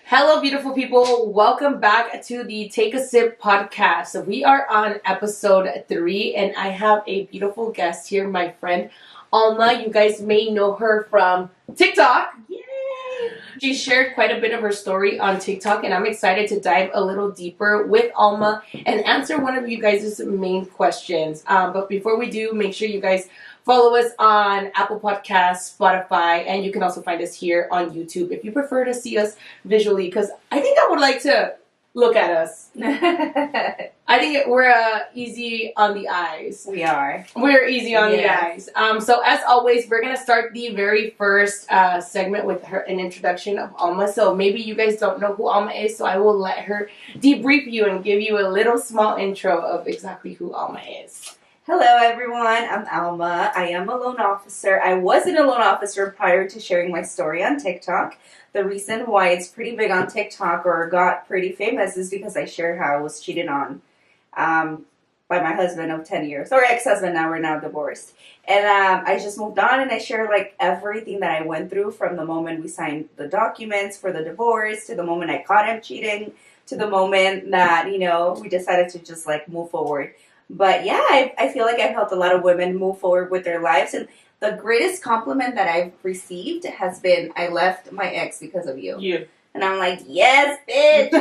Hello, beautiful people. Welcome back to the Take a Sip podcast. So we are on episode 3, and I have a beautiful guest here, my friend Alma. You guys may know her from TikTok. Yay! She shared quite a bit of her story on TikTok, and I'm excited to dive a little deeper with Alma and answer one of you guys' main questions. But before we do, make sure you guys follow us on Apple Podcasts, Spotify, and you can also find us here on YouTube if you prefer to see us visually, because I think I would like to look at us. I think we're easy on the eyes. We are. We're easy on the eyes. So as always, we're going to start the very first segment with an introduction of Alma. So maybe you guys don't know who Alma is, so I will let her debrief you and give you a little small intro of exactly who Alma is. Hello, everyone. I'm Alma. I am a loan officer. I wasn't a loan officer prior to sharing my story on TikTok. The reason why it's pretty big on TikTok or got pretty famous is because I shared how I was cheated on by my husband of 10 years. Or ex-husband, now we're now divorced. And I just moved on and I shared like everything that I went through from the moment we signed the documents for the divorce to the moment I caught him cheating to the moment that, you know, we decided to just like move forward. But yeah, I feel like I've helped a lot of women move forward with their lives. And the greatest compliment that I've received has been, I left my ex because of you. You. And I'm like, yes, bitch.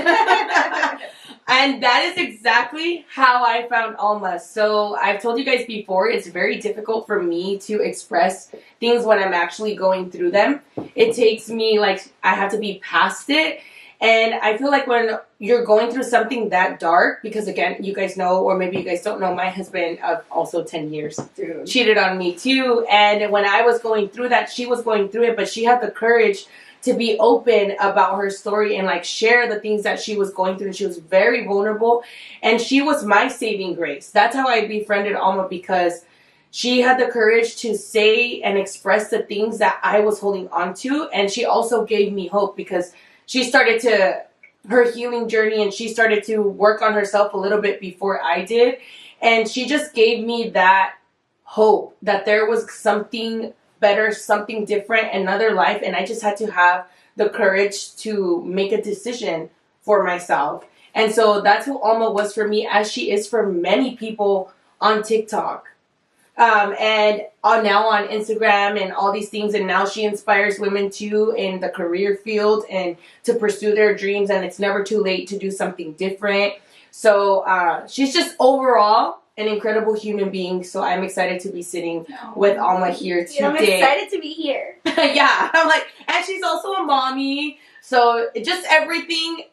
And that is exactly how I found Alma. So I've told you guys before, it's very difficult for me to express things when I'm actually going through them. It takes me, like, I have to be past it. And I feel like when you're going through something that dark, because again, you guys know, or maybe you guys don't know, my husband of also 10 years cheated on me too. And when I was going through that, she was going through it, but she had the courage to be open about her story and like share the things that she was going through. And she was very vulnerable. And she was my saving grace. That's how I befriended Alma, because she had the courage to say and express the things that I was holding on to. And she also gave me hope, because she started her healing journey, and she started to work on herself a little bit before I did. And she just gave me that hope that there was something better, something different, another life. And I just had to have the courage to make a decision for myself. And so that's who Alma was for me, as she is for many people on TikTok. And now on Instagram and all these things. And now she inspires women too in the career field and to pursue their dreams. And it's never too late to do something different. So she's just overall an incredible human being. So I'm excited to be sitting with Alma here today. I'm excited to be here. Yeah, I'm like, and she's also a mommy. So just everything.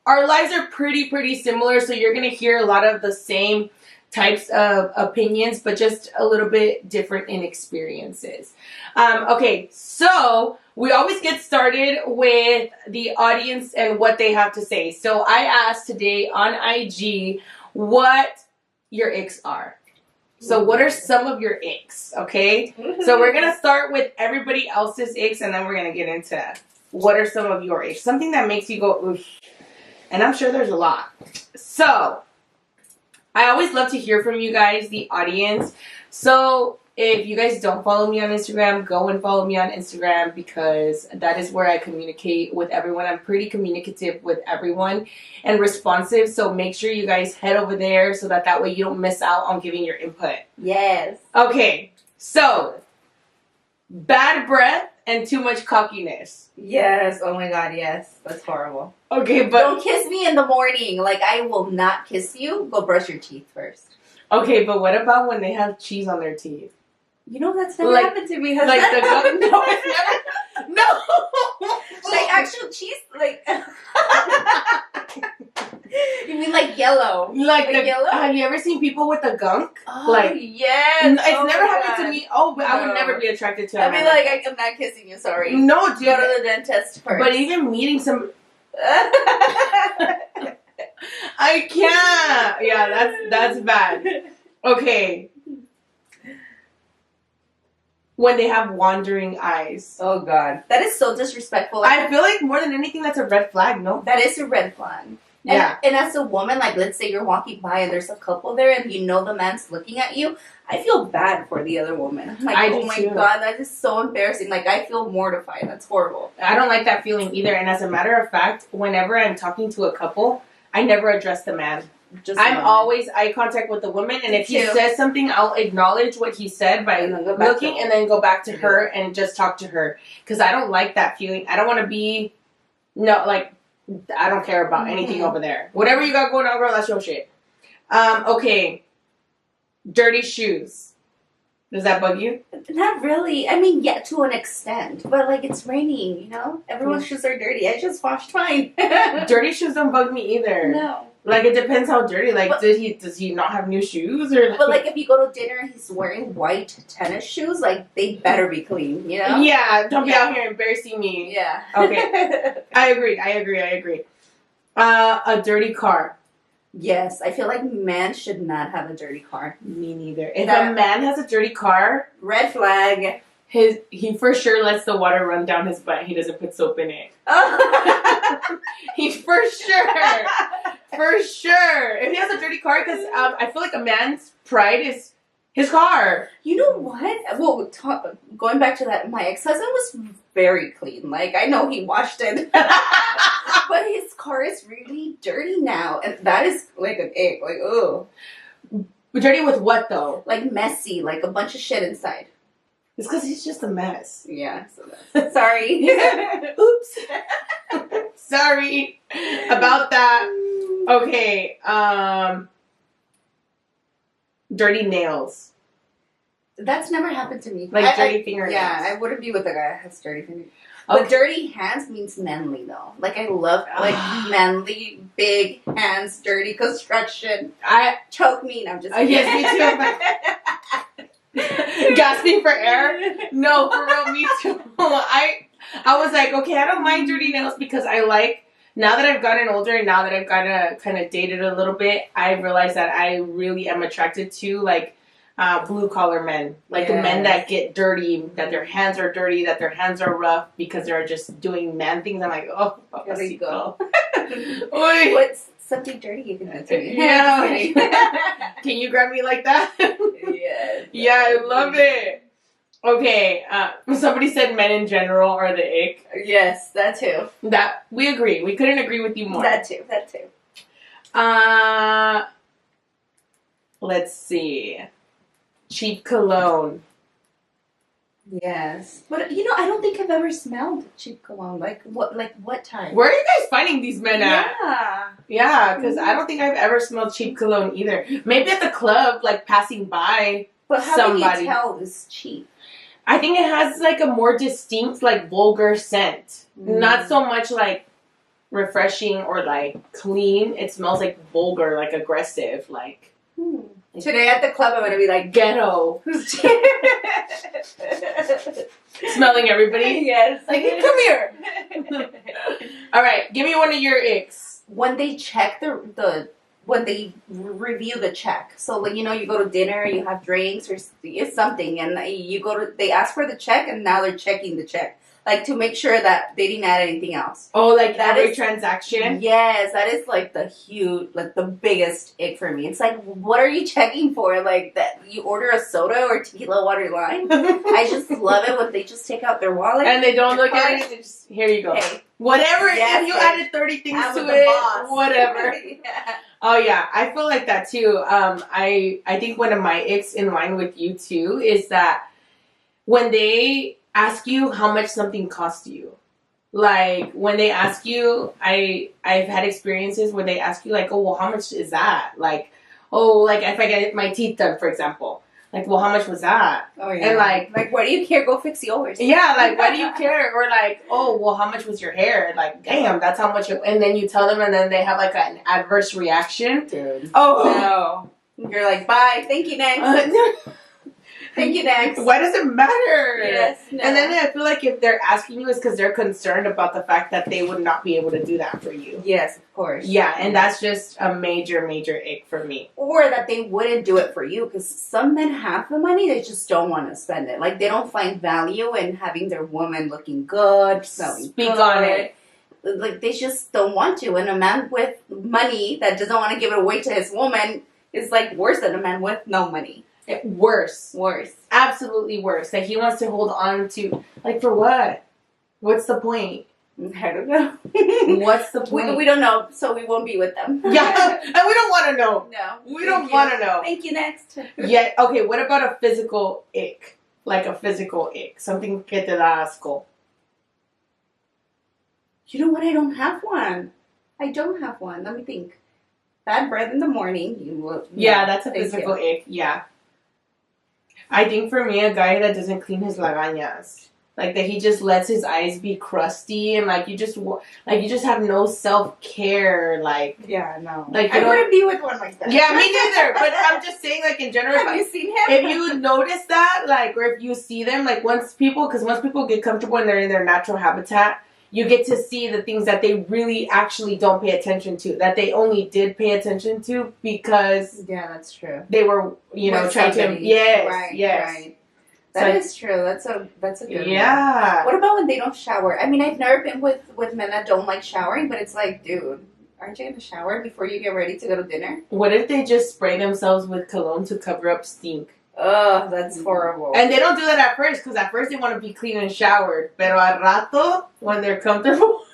Our lives are pretty similar. So you're going to hear a lot of the same types of opinions, but just a little bit different in experiences. Okay, so we always get started with the audience and what they have to say. So I asked today on IG what your icks are. So what are some of your icks, okay? So we're going to start with everybody else's icks, and then we're going to get into what are some of your icks. Something that makes you go, oof. And I'm sure there's a lot. So I always love to hear from you guys, the audience. So if you guys don't follow me on Instagram, go and follow me on Instagram, because that is where I communicate with everyone. I'm pretty communicative with everyone and responsive. So make sure you guys head over there so that way you don't miss out on giving your input. Yes. Okay, so bad breath and too much cockiness. Yes. Oh my God, yes. That's horrible. Okay, but don't kiss me in the morning. Like, I will not kiss you. Go brush your teeth first. Okay, but what about when they have cheese on their teeth? You know, that's never happened to me. Has like that happened? No, it's never. No. Like actual cheese, like. You mean like yellow? Like the yellow? Have you ever seen people with a gunk? Oh, like yes. It's never happened to me. Oh, but I would never be attracted to. I mean, like, I'm not kissing you. Sorry. No, dude. Go to the dentist first. But even meeting some. I can't. Yeah, that's bad. Okay. When they have wandering eyes. Oh God, that is so disrespectful. I feel like more than anything, that's a red flag. No, that is a red flag. Yeah. And as a woman, like, let's say you're walking by and there's a couple there and you know the man's looking at you, I feel bad for the other woman. I'm like, I oh do my too. God, that is so embarrassing. Like, I feel mortified. That's horrible. I don't like that feeling either. And as a matter of fact, whenever I'm talking to a couple, I never address the man. I'm always eye contact with the woman, and if he says something, I'll acknowledge what he said by looking and then go back to her and just talk to her. Because I don't like that feeling. I don't want to be, I don't care about anything over there. Whatever you got going on, girl, that's your shit. Okay. Dirty shoes. Does that bug you? Not really. I mean, yeah, to an extent. But, like, it's raining, you know? Everyone's shoes are dirty. I just washed mine. Dirty shoes don't bug me either. No. Like, it depends how dirty. Like, does he not have new shoes? Or But, like, if you go to dinner and he's wearing white tennis shoes, like, they better be clean, you know? Yeah, don't be out here embarrassing me. Yeah. Okay. I agree. A dirty car. Yes, I feel like men should not have a dirty car. Me neither. If a man has a dirty car, red flag. He for sure lets the water run down his butt. He doesn't put soap in it. He for sure. For sure. If he has a dirty car, because I feel like a man's pride is his car. You know what? Well, going back to that, my ex-husband was very clean. Like, I know he washed it. But his car is really dirty now. And that is like an ick. Like, ugh. Dirty with what, though? Like, messy. Like, a bunch of shit inside. It's because he's just a mess. Yeah. So sorry. Oops. Sorry about that. Okay. Dirty nails. That's never happened to me. Like dirty fingernails. Yeah, I wouldn't be with a guy that has dirty fingernails. But dirty hands means manly, though. Like, I love, like, manly, big hands, dirty construction. Choke me. No, I'm just kidding. Yes, me too. Gasping for air? No, for real, me too. I was like, okay, I don't mind dirty nails because I like, now that I've gotten older and now that I've gotten kind of dated a little bit, I realized that I really am attracted to, like, blue-collar men. Like, men that get dirty, that their hands are dirty, that their hands are rough because they're just doing man things. I'm like, oh, there you go. What's something dirty you can do to me? Yeah. Can you grab me like that? Yes. Yeah, I love it. Okay, somebody said men in general are the ick. Yes, that too. That, we agree. We couldn't agree with you more. That too. Let's see. Cheap cologne. Yes. But, you know, I don't think I've ever smelled cheap cologne. Like what time? Where are you guys finding these men at? Yeah, because I don't think I've ever smelled cheap cologne either. Maybe at the club, like, passing by. But how somebody. can you tell it's cheap? I think it has, like, a more distinct, like, vulgar scent. Not so much, like, refreshing or, like, clean. It smells, like, vulgar, like, aggressive, like... Today at the club, I'm going to be like, ghetto. Smelling everybody? Yes. Like, come here. All right, give me one of your icks. When they check when they review the check. So, like, you know, you go to dinner, you have drinks or something, and they ask for the check, and now they're checking the check. Like, to make sure that they didn't add anything else. Oh, like every transaction? Yes, that is, like, the biggest ick for me. It's like, what are you checking for? Like, that you order a soda or tequila water lime? I just love it when they just take out their wallet. And they don't look at it. They just, here you go. Hey. Whatever. Yes, you added 30 things to it. Boss. Whatever. Yeah. Oh, yeah. I feel like that, too. I think one of my icks in line with you, too, is that when they... ask you how much something costs you. Like, when they ask you, I've had experiences where they ask you, like, oh, well, how much is that? Like, oh, like, if I get my teeth done, for example. Like, well, how much was that? Oh, yeah. And, like, why do you care? Go fix yours. Yeah, like, why do you care? Or, like, oh, well, how much was your hair? Like, damn, that's how much. And then you tell them, and then they have, like, an adverse reaction. Dude. Oh. No. You're like, bye. Thank you, next. Thank you, next. Why does it matter? Yes. No. And then I feel like if they're asking you, it's because they're concerned about the fact that they would not be able to do that for you. Yes, of course. Yeah, and that's just a major, major ick for me. Or that they wouldn't do it for you, because some men have the money, they just don't want to spend it. Like, they don't find value in having their woman looking good, smelling Speak good. on it. like they just don't want to. And a man with money that doesn't want to give it away to his woman is like worse than a man with no money. Worse. Absolutely worse. That he wants to hold on to, like, for what? What's the point? I don't know. What's the point? We don't know, so we won't be with them. Yeah, and we don't want to know. No. We don't want to know. Thank you, next. Yeah, okay, what about a physical ick? Like a physical ick. Something que te da asco. You know what? I don't have one. Let me think. Bad breath in the morning. Yeah, that's a physical ick. Yeah. I think for me, a guy that doesn't clean his lagañas. Like, that he just lets his eyes be crusty, and you just have no self-care, Yeah, no. Like, I wouldn't be with one like that. Yeah, me neither, but I'm just saying, like, in general. Have you seen him? If you notice that, like, or if you see them, like, once people get comfortable and they're in their natural habitat, you get to see the things that they really actually don't pay attention to, that they only did pay attention to because... Yeah, that's true. They were, trying to... Yes, Right. That is true. That's a good one. Yeah. What about when they don't shower? I mean, I've never been with men that don't like showering, but it's like, dude, aren't you going to shower before you get ready to go to dinner? What if they just spray themselves with cologne to cover up stink? Ugh, that's horrible. And they don't do that at first, because at first they want to be clean and showered. Pero al rato, when they're comfortable...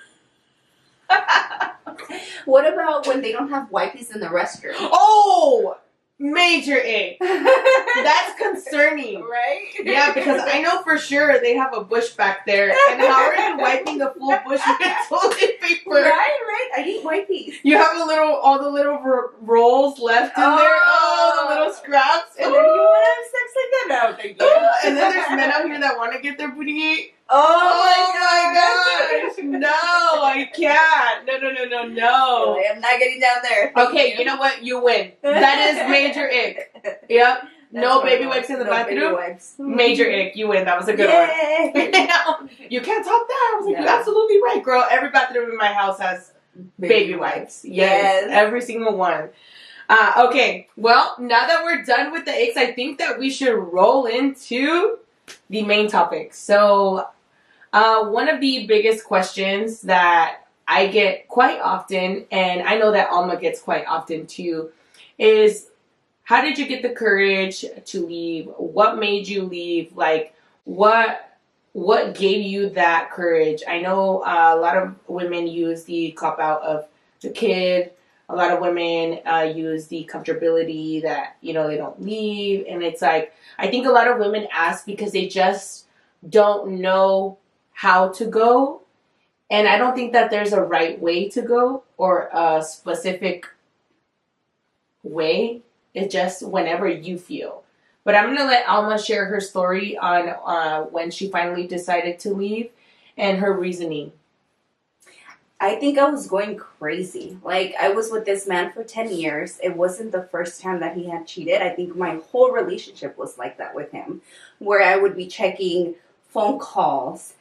What about when they don't have wipes in the restroom? Oh! Major ick. That's concerning. Right? Yeah, because I know for sure they have a bush back there. And how are you wiping the full bush with toilet paper? Right. I need wipes. You have all the little rolls left in there. Oh, the little scraps. And then you want to have sex like that? No, thank you. And then there's men out here that want to get their booty ate. Oh my gosh. No, I can't. No. I'm not getting down there. Okay, you know what? You win. That is major ick. Yep. No baby wipes in the bathroom. Major ick. You win. That was a good one. You can't top that. I was like, you're absolutely right, girl. Every bathroom in my house has baby wipes. Yes. Every single one. Okay. Well, now that we're done with the icks, I think that we should roll into the main topic. So, one of the biggest questions that I get quite often, and I know that Alma gets quite often too, is how did you get the courage to leave? What made you leave? Like, what gave you that courage? I know a lot of women use the cop-out of the kid. A lot of women use the comfortability that, they don't leave. And it's like, I think a lot of women ask because they just don't know how to go. And I don't think that there's a right way to go or a specific way. It's just whenever you feel. But I'm going to let Alma share her story on when she finally decided to leave and her reasoning. I think I was going crazy. Like, I was with this man for 10 years. It wasn't the first time that he had cheated. I think my whole relationship was like that with him, where I would be checking phone calls,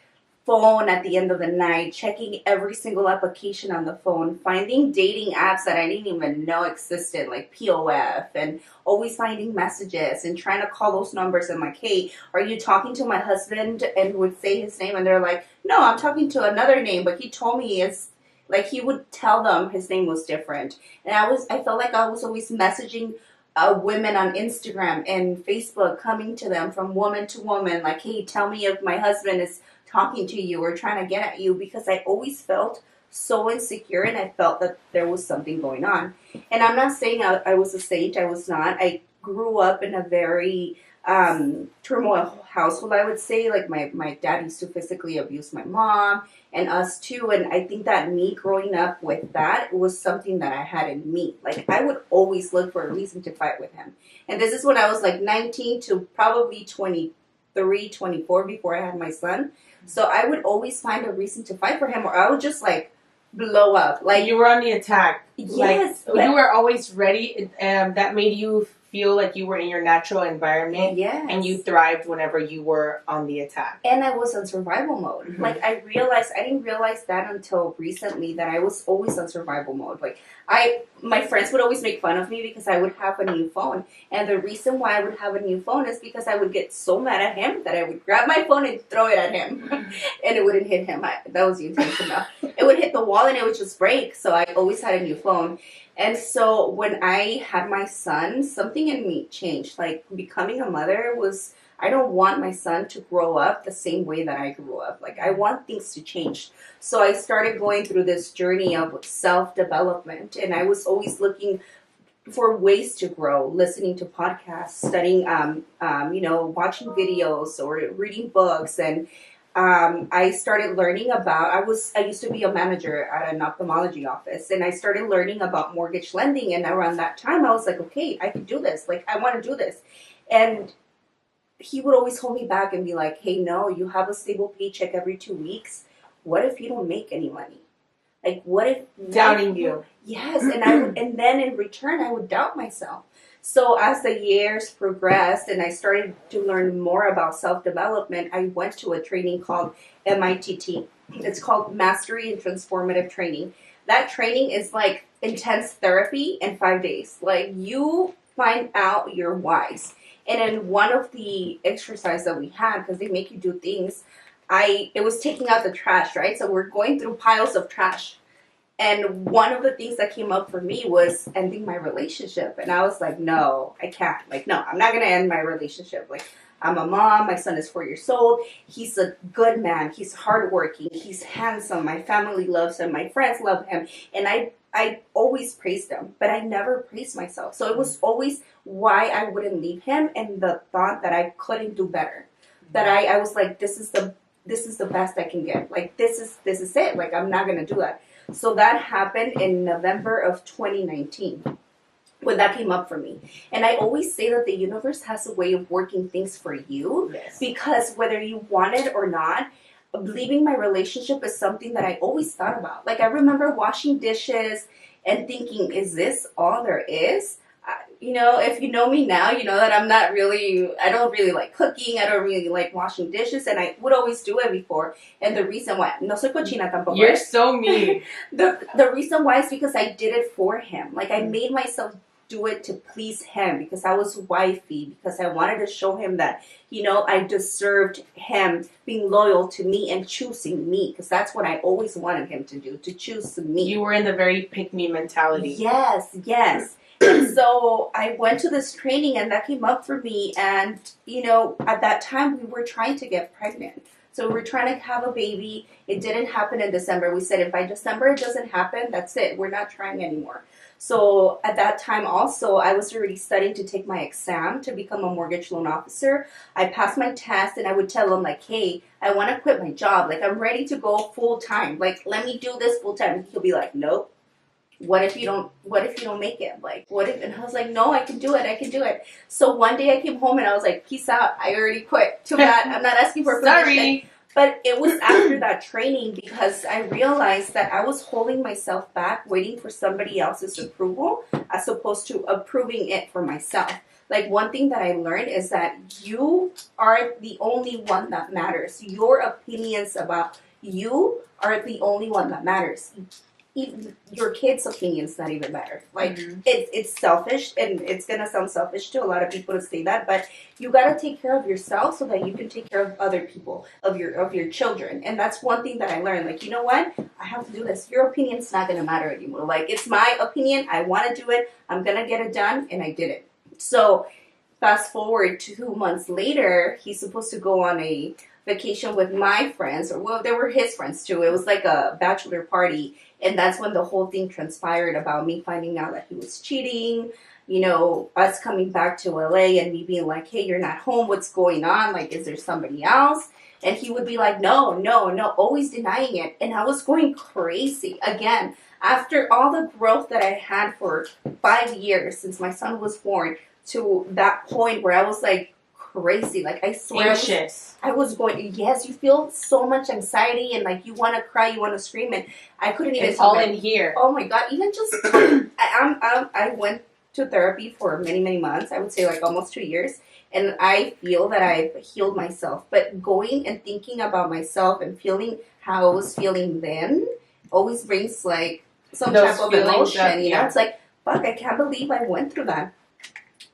phone at the end of the night, checking every single application on the phone, finding dating apps that I didn't even know existed, like POF, and always finding messages and trying to call those numbers and like, hey, are you talking to my husband? And would say his name, and they're like, no, I'm talking to another name, but he told me it's like he would tell them his name was different. And I felt like I was always messaging women on Instagram and Facebook, coming to them from woman to woman, like, hey, tell me if my husband is talking to you or trying to get at you, because I always felt so insecure and I felt that there was something going on. And I'm not saying I was a saint. I was not. I grew up in a very turmoil household, I would say. Like, my dad used to physically abuse my mom and us too. And I think that me growing up with that was something that I had in me. Like, I would always look for a reason to fight with him. And this is when I was like 19 to probably 23, 24 before I had my son. So I would always find a reason to fight for him, or I would just like blow up. Like, you were on the attack. Yes. Like, you were always ready, and that made you feel like you were in your natural environment. Yes. And you thrived whenever you were on the attack. And I was on survival mode. Mm-hmm. Like, I didn't realize that until recently, that I was always on survival mode. Like, my friends would always make fun of me because I would have a new phone. And the reason why I would have a new phone is because I would get so mad at him that I would grab my phone and throw it at him. And it wouldn't hit him. That was the intention now. It would hit the wall and it would just break. So I always had a new phone. And so when I had my son, something in me changed. Like, becoming a mother was, I don't want my son to grow up the same way that I grew up. Like, I want things to change. So I started going through this journey of self-development. And I was always looking for ways to grow, listening to podcasts, studying, watching videos or reading books. And I started learning about, I used to be a manager at an ophthalmology office, and I started learning about mortgage lending. And around that time, I was like, okay, I can do this. Like, I want to do this. And he would always hold me back and be like, hey, no, you have a stable paycheck every 2 weeks. What if you don't make any money? Like, what if... Doubting you. Yes, and then in return, I would doubt myself. So as the years progressed and I started to learn more about self-development, I went to a training called MITT. It's called Mastery and Transformative Training. That training is like intense therapy in 5 days. Like, you find out your whys. And in one of the exercises that we had, because they make you do things, it was taking out the trash, right? So we're going through piles of trash. And one of the things that came up for me was ending my relationship. And I was like, no, I can't. Like, no, I'm not going to end my relationship. Like, I'm a mom. My son is 4 years old. He's a good man. He's hardworking. He's handsome. My family loves him. My friends love him. And I always praised him, but I never praised myself. So it was always why I wouldn't leave him, and the thought that I couldn't do better. That I was like, this is the best I can get. Like, this is it. Like, I'm not going to do that. So that happened in November of 2019 when that came up for me. And I always say that the universe has a way of working things for you. Yes. Because whether you want it or not, leaving my relationship is something that I always thought about. Like, I remember washing dishes and thinking, is this all there is? If you know me now, you know that I don't really like cooking. I don't really like washing dishes. And I would always do it before. And the reason why, no soy cochina tampoco. You're so mean. The reason why is because I did it for him. Like, I made myself do it to please him because I was wifey, because I wanted to show him that, I deserved him being loyal to me and choosing me, because that's what I always wanted him to do, to choose me. You were in the very pick-me mentality. Yes. And so I went to this training and that came up for me. And, at that time we were trying to get pregnant. So we were trying to have a baby. It didn't happen in December. We said, if by December it doesn't happen, that's it. We're not trying anymore. So at that time also, I was already studying to take my exam to become a mortgage loan officer. I passed my test and I would tell him, like, hey, I want to quit my job. Like, I'm ready to go full time. Like, let me do this full time. He'll be like, nope. What if you don't make it? Like, what if? And I was like, no, I can do it. So one day I came home and I was like, peace out. I already quit. Too bad. I'm not asking for permission. Sorry. But it was after that training, because I realized that I was holding myself back, waiting for somebody else's approval, as opposed to approving it for myself. Like, one thing that I learned is that you are the only one that matters. Your opinions about you are the only one that matters. Even your kids' opinions not even matter. Like, it's selfish, and it's gonna sound selfish to a lot of people to say that, but you gotta take care of yourself so that you can take care of other people, of your children. And that's one thing that I learned. Like, you know what? I have to do this. Your opinion's not gonna matter anymore. Like, it's my opinion. I want to do it. I'm gonna get it done, and I did it. So fast forward 2 months later, he's supposed to go on a vacation with my friends, or well, they were his friends too. It was like a bachelor party. And that's when the whole thing transpired about me finding out that he was cheating, us coming back to LA and me being like, hey, you're not home. What's going on? Like, is there somebody else? And he would be like, no, always denying it. And I was going crazy. Again, after all the growth that I had for 5 years since my son was born, to that point where I was like, crazy. Like, I swear anxious. I was going, yes, you feel so much anxiety and like you want to cry, you want to scream, and I couldn't even. It's all in here. Oh my God. Even just, I went to therapy for many, many months. I would say like almost 2 years. And I feel that I've healed myself. But going and thinking about myself and feeling how I was feeling then always brings like some Those type of feelings emotion. that- You know, yeah. it's like, fuck, I can't believe I went through that.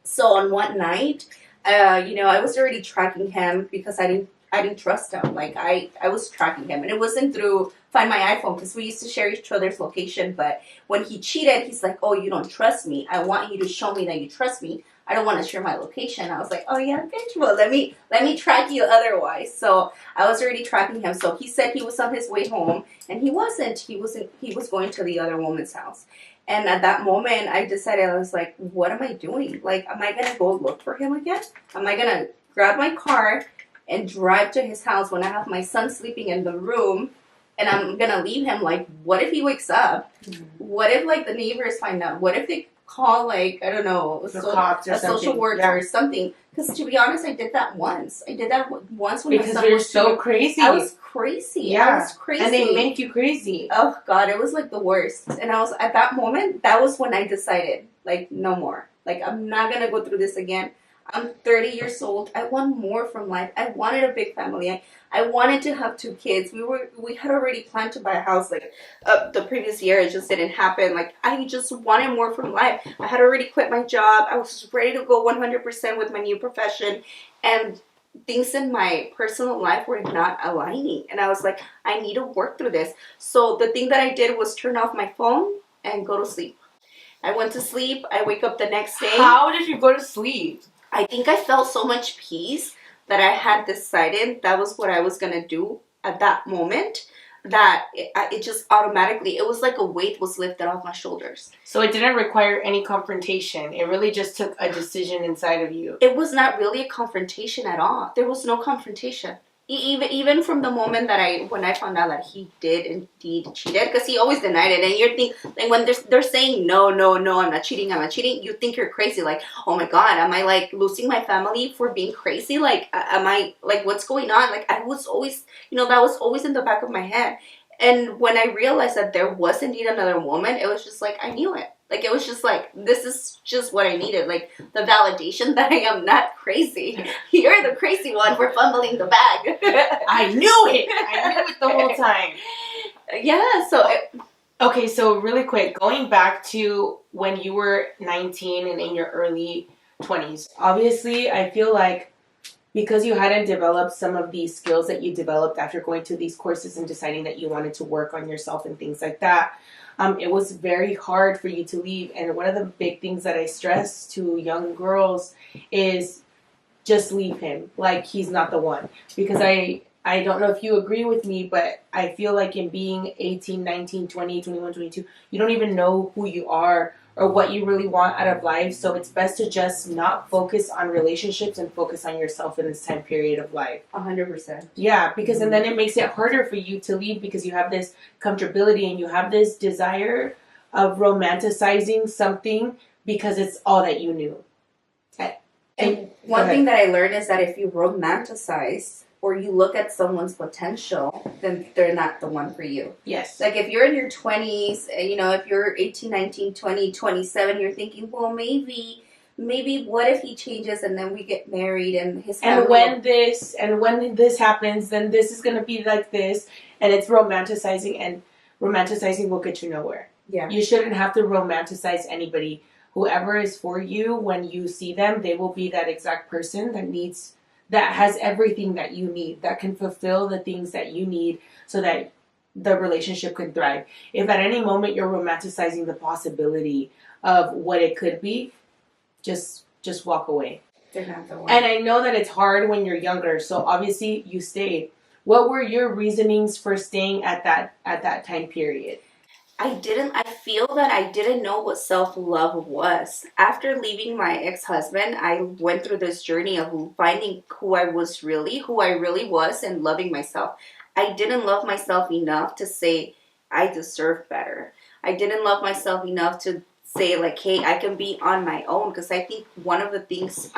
So on one night, I was already tracking him because I didn't trust him. Like I was tracking him, and it wasn't through Find My iPhone because we used to share each other's location. But when he cheated, he's like, "Oh, you don't trust me. I want you to show me that you trust me. I don't want to share my location." I was like, "Oh yeah, bitch. Well, let me track you otherwise." So I was already tracking him. So he said he was on his way home, and he wasn't. He was going to the other woman's house. And at that moment, I decided, I was like, what am I doing? Like, am I going to go look for him again? Am I going to grab my car and drive to his house when I have my son sleeping in the room and I'm going to leave him? Like, what if he wakes up? Mm-hmm. What if, like, the neighbors find out? What if they call, like, I don't know, cops or a social something. worker or something? Because to be honest, I did that once. I did that once when Because my son you're was so crazy. I was crazy. Yeah. I was crazy. And they make you crazy. Oh God, it was like the worst. And I was at that moment, that was when I decided, like, no more. Like, I'm not gonna go through this again. I'm 30 years old. I want more from life. I wanted a big family. I wanted to have 2 kids. We had already planned to buy a house like the previous year. It just didn't happen. Like, I just wanted more from life. I had already quit my job. I was ready to go 100% with my new profession, and things in my personal life were not aligning. And I was like, I need to work through this. So the thing that I did was turn off my phone and go to sleep. I went to sleep. I wake up the next day. How did you go to sleep? I think I felt so much peace that I had decided that was what I was going to do at that moment, that it just automatically, it was like a weight was lifted off my shoulders. So it didn't require any confrontation. It really just took a decision inside of you. It was not really a confrontation at all. There was no confrontation. Even from the moment that when I found out that he did indeed cheated, because he always denied it, and you're thinking, like, when they're saying no, I'm not cheating, you think you're crazy. Like, oh my God, am I like losing my family for being crazy? Like, am I like, what's going on? Like, I was always, that was always in the back of my head. And when I realized that there was indeed another woman, it was just like, I knew it. Like, it was just like, this is just what I needed. Like, the validation that I am not crazy. You're the crazy one for fumbling the bag. I knew it. I knew it the whole time. Yeah, so... Okay, so really quick, going back to when you were 19 and in your early 20s, obviously, I feel like because you hadn't developed some of these skills that you developed after going to these courses and deciding that you wanted to work on yourself and things like that, it was very hard for you to leave. And one of the big things that I stress to young girls is just leave him. Like, he's not the one. Because I don't know if you agree with me, but I feel like in being 18, 19, 20, 21, 22, you don't even know who you are or what you really want out of life. So it's best to just not focus on relationships and focus on yourself in this time period of life. 100%. Yeah, because and then it makes it harder for you to leave because you have this comfortability and you have this desire of romanticizing something because it's all that you knew. And one thing that I learned is that if you romanticize or you look at someone's potential, then they're not the one for you. Yes. Like, if you're in your 20s, if you're 18, 19, 20, 27, you're thinking, well, maybe what if he changes and then we get married and his family... And when this happens, then this is going to be like this. And it's romanticizing, and romanticizing will get you nowhere. Yeah. You shouldn't have to romanticize anybody. Whoever is for you, when you see them, they will be that exact person that has everything that you need, that can fulfill the things that you need so that the relationship can thrive. If at any moment you're romanticizing the possibility of what it could be, just walk away. They're not the one. And I know that it's hard when you're younger, so obviously you stayed. What were your reasonings for staying at that time period? I feel that I didn't know what self-love was. After leaving my ex-husband, I went through this journey of finding who I really was, and loving myself. I didn't love myself enough to say I deserve better. I didn't love myself enough to say, like, hey, I can be on my own, because I think one of the things,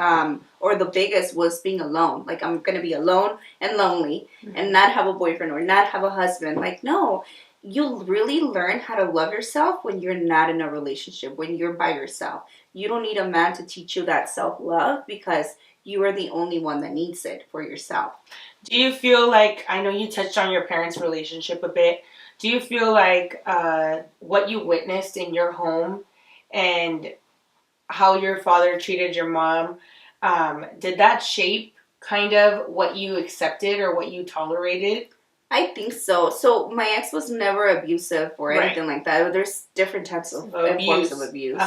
or the biggest, was being alone. Like, I'm going to be alone and lonely and not have a boyfriend or not have a husband. Like, no. you really learn how to love yourself when you're not in a relationship, when you're by yourself. You don't need a man to teach you that self-love because you are the only one that needs it for yourself. Do you feel like, I know you touched on your parents' relationship a bit, do you feel like what you witnessed in your home and how your father treated your mom, did that shape kind of what you accepted or what you tolerated? I think so. So my ex was never abusive or anything like that. There's different types of forms of abuse.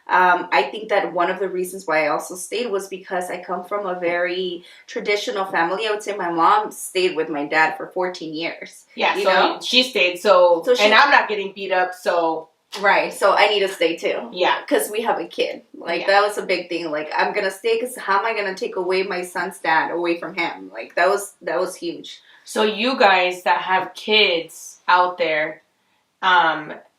I think that one of the reasons why I also stayed was because I come from a very traditional family. I would say my mom stayed with my dad for 14 years. Yeah, you know? She stayed. So and I'm not getting beat up, so... Right, so I need to stay too. Yeah. Because we have a kid. Like, that was a big thing. Like, I'm going to stay because how am I going to take away my son's dad away from him? Like, that was huge. So you guys that have kids out there,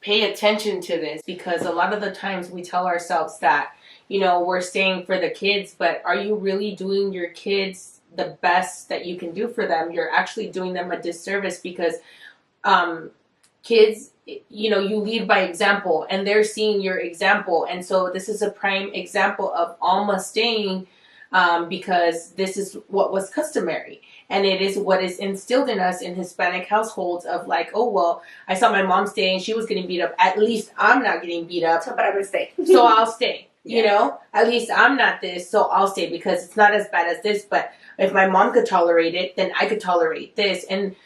pay attention to this, because a lot of the times we tell ourselves that, you know, we're staying for the kids, but are you really doing your kids the best that you can do for them? You're actually doing them a disservice because kids, you know, you lead by example and they're seeing your example. And so this is a prime example of Alma staying because this is what was customary. And it is what is instilled in us in Hispanic households of like, oh, well, I saw my mom stay and she was getting beat up. At least I'm not getting beat up. So, but I'm going to stay. So I'll stay. Yeah. You know, at least I'm not this, so I'll stay because it's not as bad as this. But if my mom could tolerate it, then I could tolerate this. And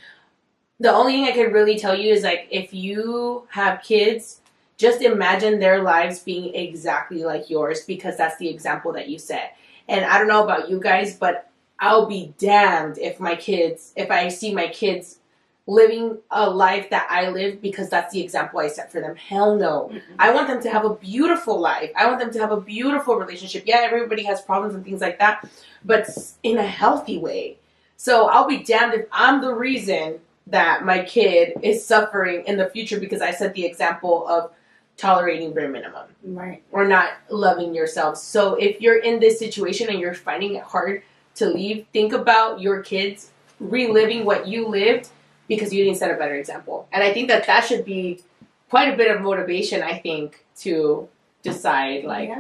the only thing I could really tell you is like, if you have kids, just imagine their lives being exactly like yours because that's the example that you set. And I don't know about you guys, but I'll be damned if I see my kids living a life that I lived because that's the example I set for them. Hell no. Mm-hmm. I want them to have a beautiful life. I want them to have a beautiful relationship. Yeah, everybody has problems and things like that, but in a healthy way. So I'll be damned if I'm the reason that my kid is suffering in the future because I set the example of tolerating bare minimum. Right. Or not loving yourself. So if you're in this situation and you're finding it hard to leave, think about your kids reliving what you lived because you didn't set a better example. And I think that should be quite a bit of motivation, I think, to decide, like,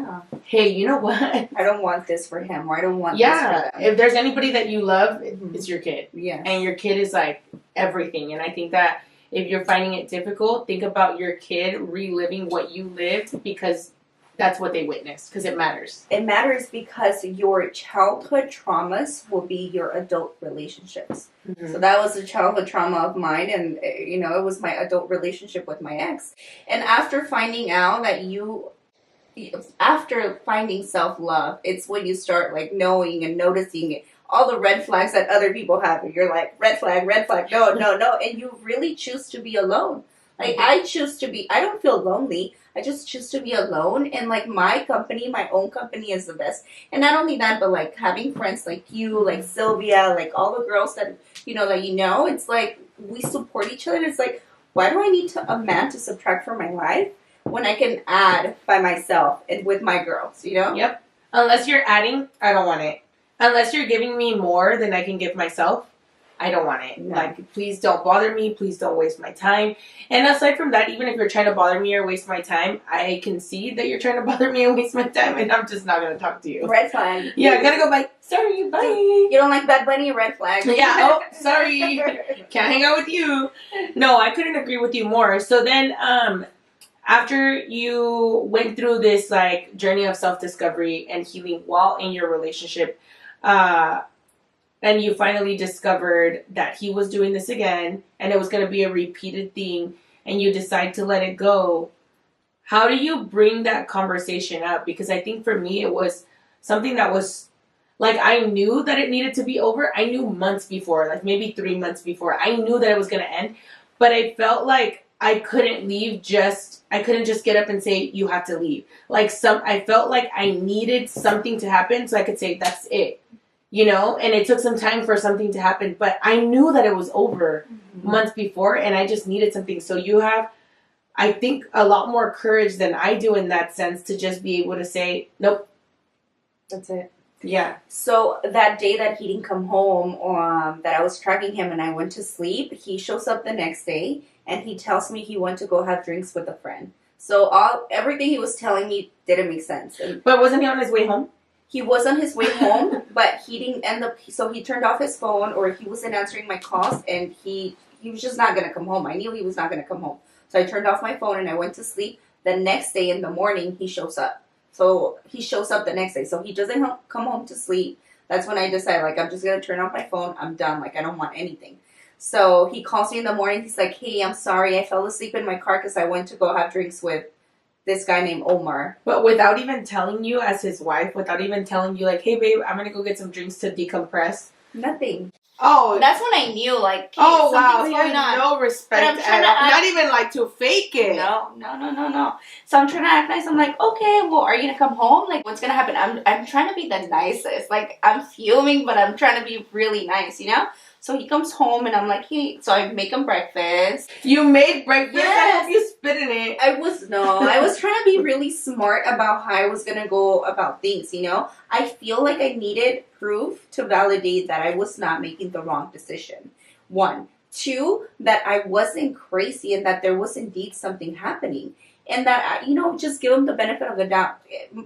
hey, you know what? I don't want this for him, or I don't want this for them. If there's anybody that you love, it's your kid. Yeah. And your kid is, like, everything. And I think that if you're finding it difficult, think about your kid reliving what you lived because that's what they witnessed, because it matters. It matters because your childhood traumas will be your adult relationships. Mm-hmm. So that was a childhood trauma of mine, and, you know, it was my adult relationship with my ex. And after finding out that after finding self-love, it's when you start, like, knowing and noticing all the red flags that other people have. And you're like, red flag, no. And you really choose to be alone. Like, I choose to be, I don't feel lonely. I just choose to be alone. And, like, my own company is the best. And not only that, but, like, having friends like you, like Sylvia, like all the girls that, it's like we support each other. And it's like, why do I need a man to subtract from my life when I can add by myself and with my girls, you know? Yep. Unless you're adding, I don't want it. Unless you're giving me more than I can give myself, I don't want it. No. Like, please don't bother me. Please don't waste my time. And aside from that, even if you're trying to bother me or waste my time, I can see that you're trying to bother me and waste my time, and I'm just not going to talk to you. Red flag. Yeah, I got to go, bye. Sorry, bye. You don't like Bad Bunny? Red flag. Yeah, oh, sorry. Can't hang out with you. No, I couldn't agree with you more. So then, after you went through this, like, journey of self-discovery and healing while in your relationship, and you finally discovered that he was doing this again and it was going to be a repeated thing and you decide to let it go, how do you bring that conversation up? Because I think for me it was something that was, like, I knew that it needed to be over. I knew months before, like maybe 3 months before. I knew that it was going to end, but I felt like I couldn't leave I couldn't just get up and say, you have to leave. Like, I felt like I needed something to happen so I could say, that's it. You know, and it took some time for something to happen, but I knew that it was over months before, and I just needed something. So you have, I think, a lot more courage than I do in that sense to just be able to say, nope. That's it. Yeah. So that day that he didn't come home, that I was tracking him and I went to sleep, he shows up the next day and he tells me he went to go have drinks with a friend. So everything he was telling me didn't make sense. But wasn't he on his way home? He was on his way home, but he didn't end up. So he turned off his phone, or he wasn't answering my calls, and he was just not gonna come home. I knew he was not gonna come home, so I turned off my phone and I went to sleep. The next day in the morning, he shows up. So he shows up the next day. So he doesn't come home to sleep. That's when I decided, like, I'm just gonna turn off my phone. I'm done. Like, I don't want anything. So he calls me in the morning. He's like, "Hey, I'm sorry. I fell asleep in my car because I went to go have drinks with this guy named Omar." But without even telling you as his wife, without even telling you, like, "Hey, babe, I'm going to go get some drinks to decompress." Nothing. Oh. That's when I knew, like, hey, oh, wow. something's He going has on. no respect at all. Not even, like, to fake it. No. So I'm trying to act nice. I'm like, okay, well, are you going to come home? Like, what's going to happen? I'm trying to be the nicest. Like, I'm fuming, but I'm trying to be really nice, you know? So he comes home and I'm like, hey, so I make him breakfast. You made breakfast? Yes. I hope you spit in it. I was trying to be really smart about how I was going to go about things, you know? I feel like I needed proof to validate that I was not making the wrong decision. 1. 2, that I wasn't crazy and that there was indeed something happening. And that, just give them the benefit of the doubt.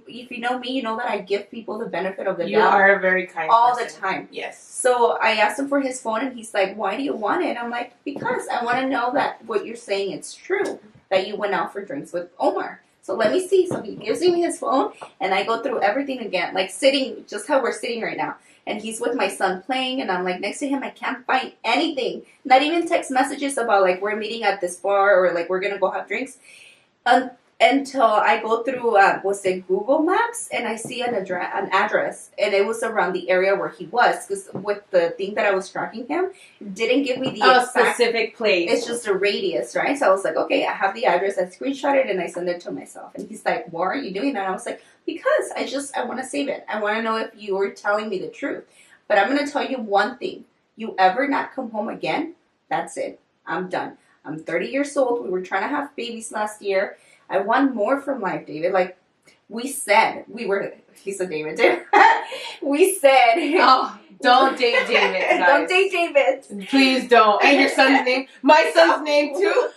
If you know me, you know that I give people the benefit of the doubt. You are a very kind all person. the time. Yes. So I asked him for his phone, and he's like, "Why do you want it?" I'm like, "Because I want to know that what you're saying is true, that you went out for drinks with Omar. So let me see." So he gives me his phone, and I go through everything again, like sitting, just how we're sitting right now. And he's with my son playing, and I'm like next to him. I can't find anything, not even text messages about like we're meeting at this bar or like we're gonna go have drinks. Until I go through, Google Maps, and I see an address, and it was around the area where he was, because with the thing that I was tracking him, it didn't give me the exact specific place. It's just a radius, right? So I was like, okay, I have the address. I screenshot it, and I send it to myself. And he's like, why are you doing that? And I was like, because I want to save it. I want to know if you were telling me the truth. But I'm going to tell you one thing. You ever not come home again, that's it. I'm done. I'm 30 years old. We were trying to have babies last year. I want more from life, David. Like, he said, David. We said. Oh, don't date David, guys. Don't date David. Please don't. And your son's name? My son's name, too?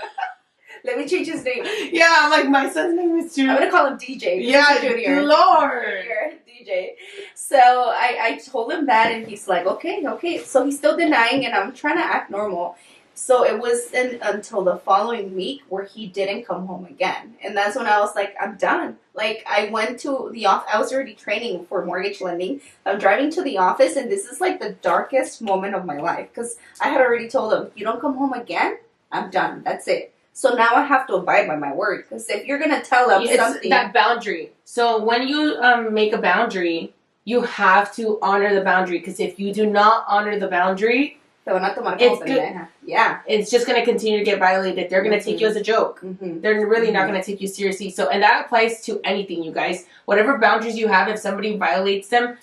Let me change his name. Yeah, I'm like, my son's name is too. I'm going to call him DJ. Yeah, Junior. Lord. DJ. So I told him that, and he's like, okay. So he's still denying, and I'm trying to act normal. So it was until the following week where he didn't come home again. And that's when I was like, I'm done. Like, I went to the office. I was already training for mortgage lending. I'm driving to the office, and this is like the darkest moment of my life. Because I had already told him, you don't come home again, I'm done. That's it. So now I have to abide by my word. Because if you're going to tell them something. That boundary. So when you make a boundary, you have to honor the boundary. Because if you do not honor the boundary, it's good. Yeah. It's just going to continue to get violated. They're going to take you as a joke. Mm-hmm. They're really not going to take you seriously. So, and that applies to anything, you guys. Whatever boundaries you have, if somebody violates them,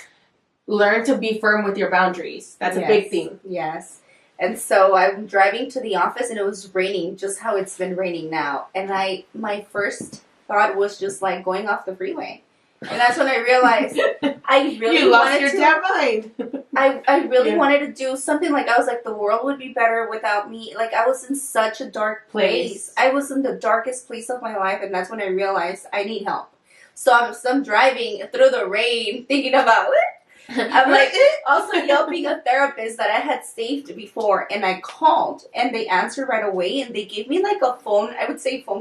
learn to be firm with your boundaries. That's a big thing. Yes. And so I'm driving to the office, and it was raining, just how it's been raining now. And my first thought was just like going off the freeway. And that's when I realized I really you lost your damn mind. I really wanted to do something. Like, I was like, the world would be better without me. Like, I was in such a dark place. I was in the darkest place of my life, and that's when I realized I need help. So I'm driving through the rain, thinking about it. I'm like also yelping a therapist that I had saved before, and I called, and they answered right away, and they gave me like a phone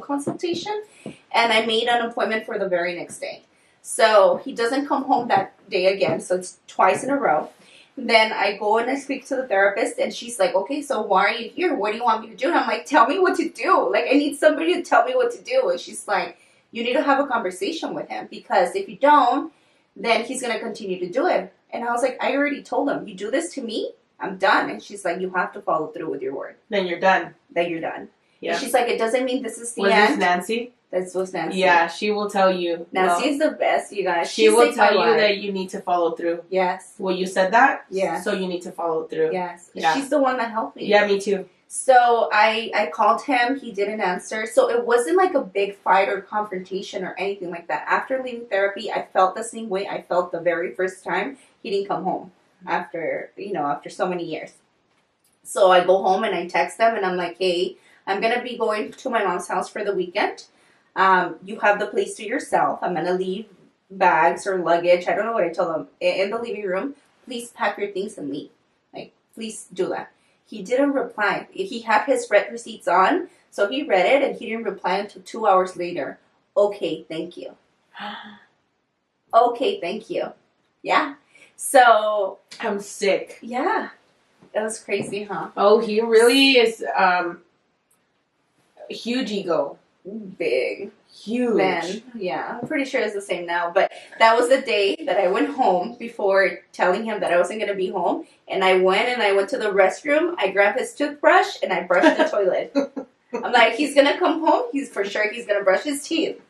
consultation, and I made an appointment for the very next day. So he doesn't come home that day again, so it's twice in a row. Then I go and I speak to the therapist, and she's like, okay, so why are you here? What do you want me to do? And I'm like, tell me what to do. Like, I need somebody to tell me what to do. And she's like, you need to have a conversation with him, because if you don't, then he's going to continue to do it. And I was like, I already told him, you do this to me, I'm done. And she's like, you have to follow through with your word. Then you're done. Yeah. And she's like, it doesn't mean this is the end. Was this Nancy? This was Nancy. Yeah, she will tell you. Nancy is the best, you guys. She will tell you that you need to follow through. Yes. Well, you said that? Yeah. So you need to follow through. Yes. Yeah. She's the one that helped me. Yeah, me too. So I called him. He didn't answer. So it wasn't like a big fight or confrontation or anything like that. After leaving therapy, I felt the same way I felt the very first time he didn't come home after, after so many years. So I go home and I text them and I'm like, hey, I'm going to be going to my mom's house for the weekend. You have the place to yourself. I'm going to leave bags or luggage. I don't know what I told them in the living room. Please pack your things and leave. Like, please do that. He didn't reply. He had his red receipts on, so he read it and he didn't reply until 2 hours later. Okay, thank you. Okay, thank you. Yeah. So. I'm sick. Yeah. That was crazy, huh? Oh, he really is huge ego. Big. Huge. Then, yeah, I'm pretty sure it's the same now. But that was the day that I went home before telling him that I wasn't going to be home. And I went to the restroom. I grabbed his toothbrush and I brushed the toilet. I'm like, he's going to come home. He's going to brush his teeth.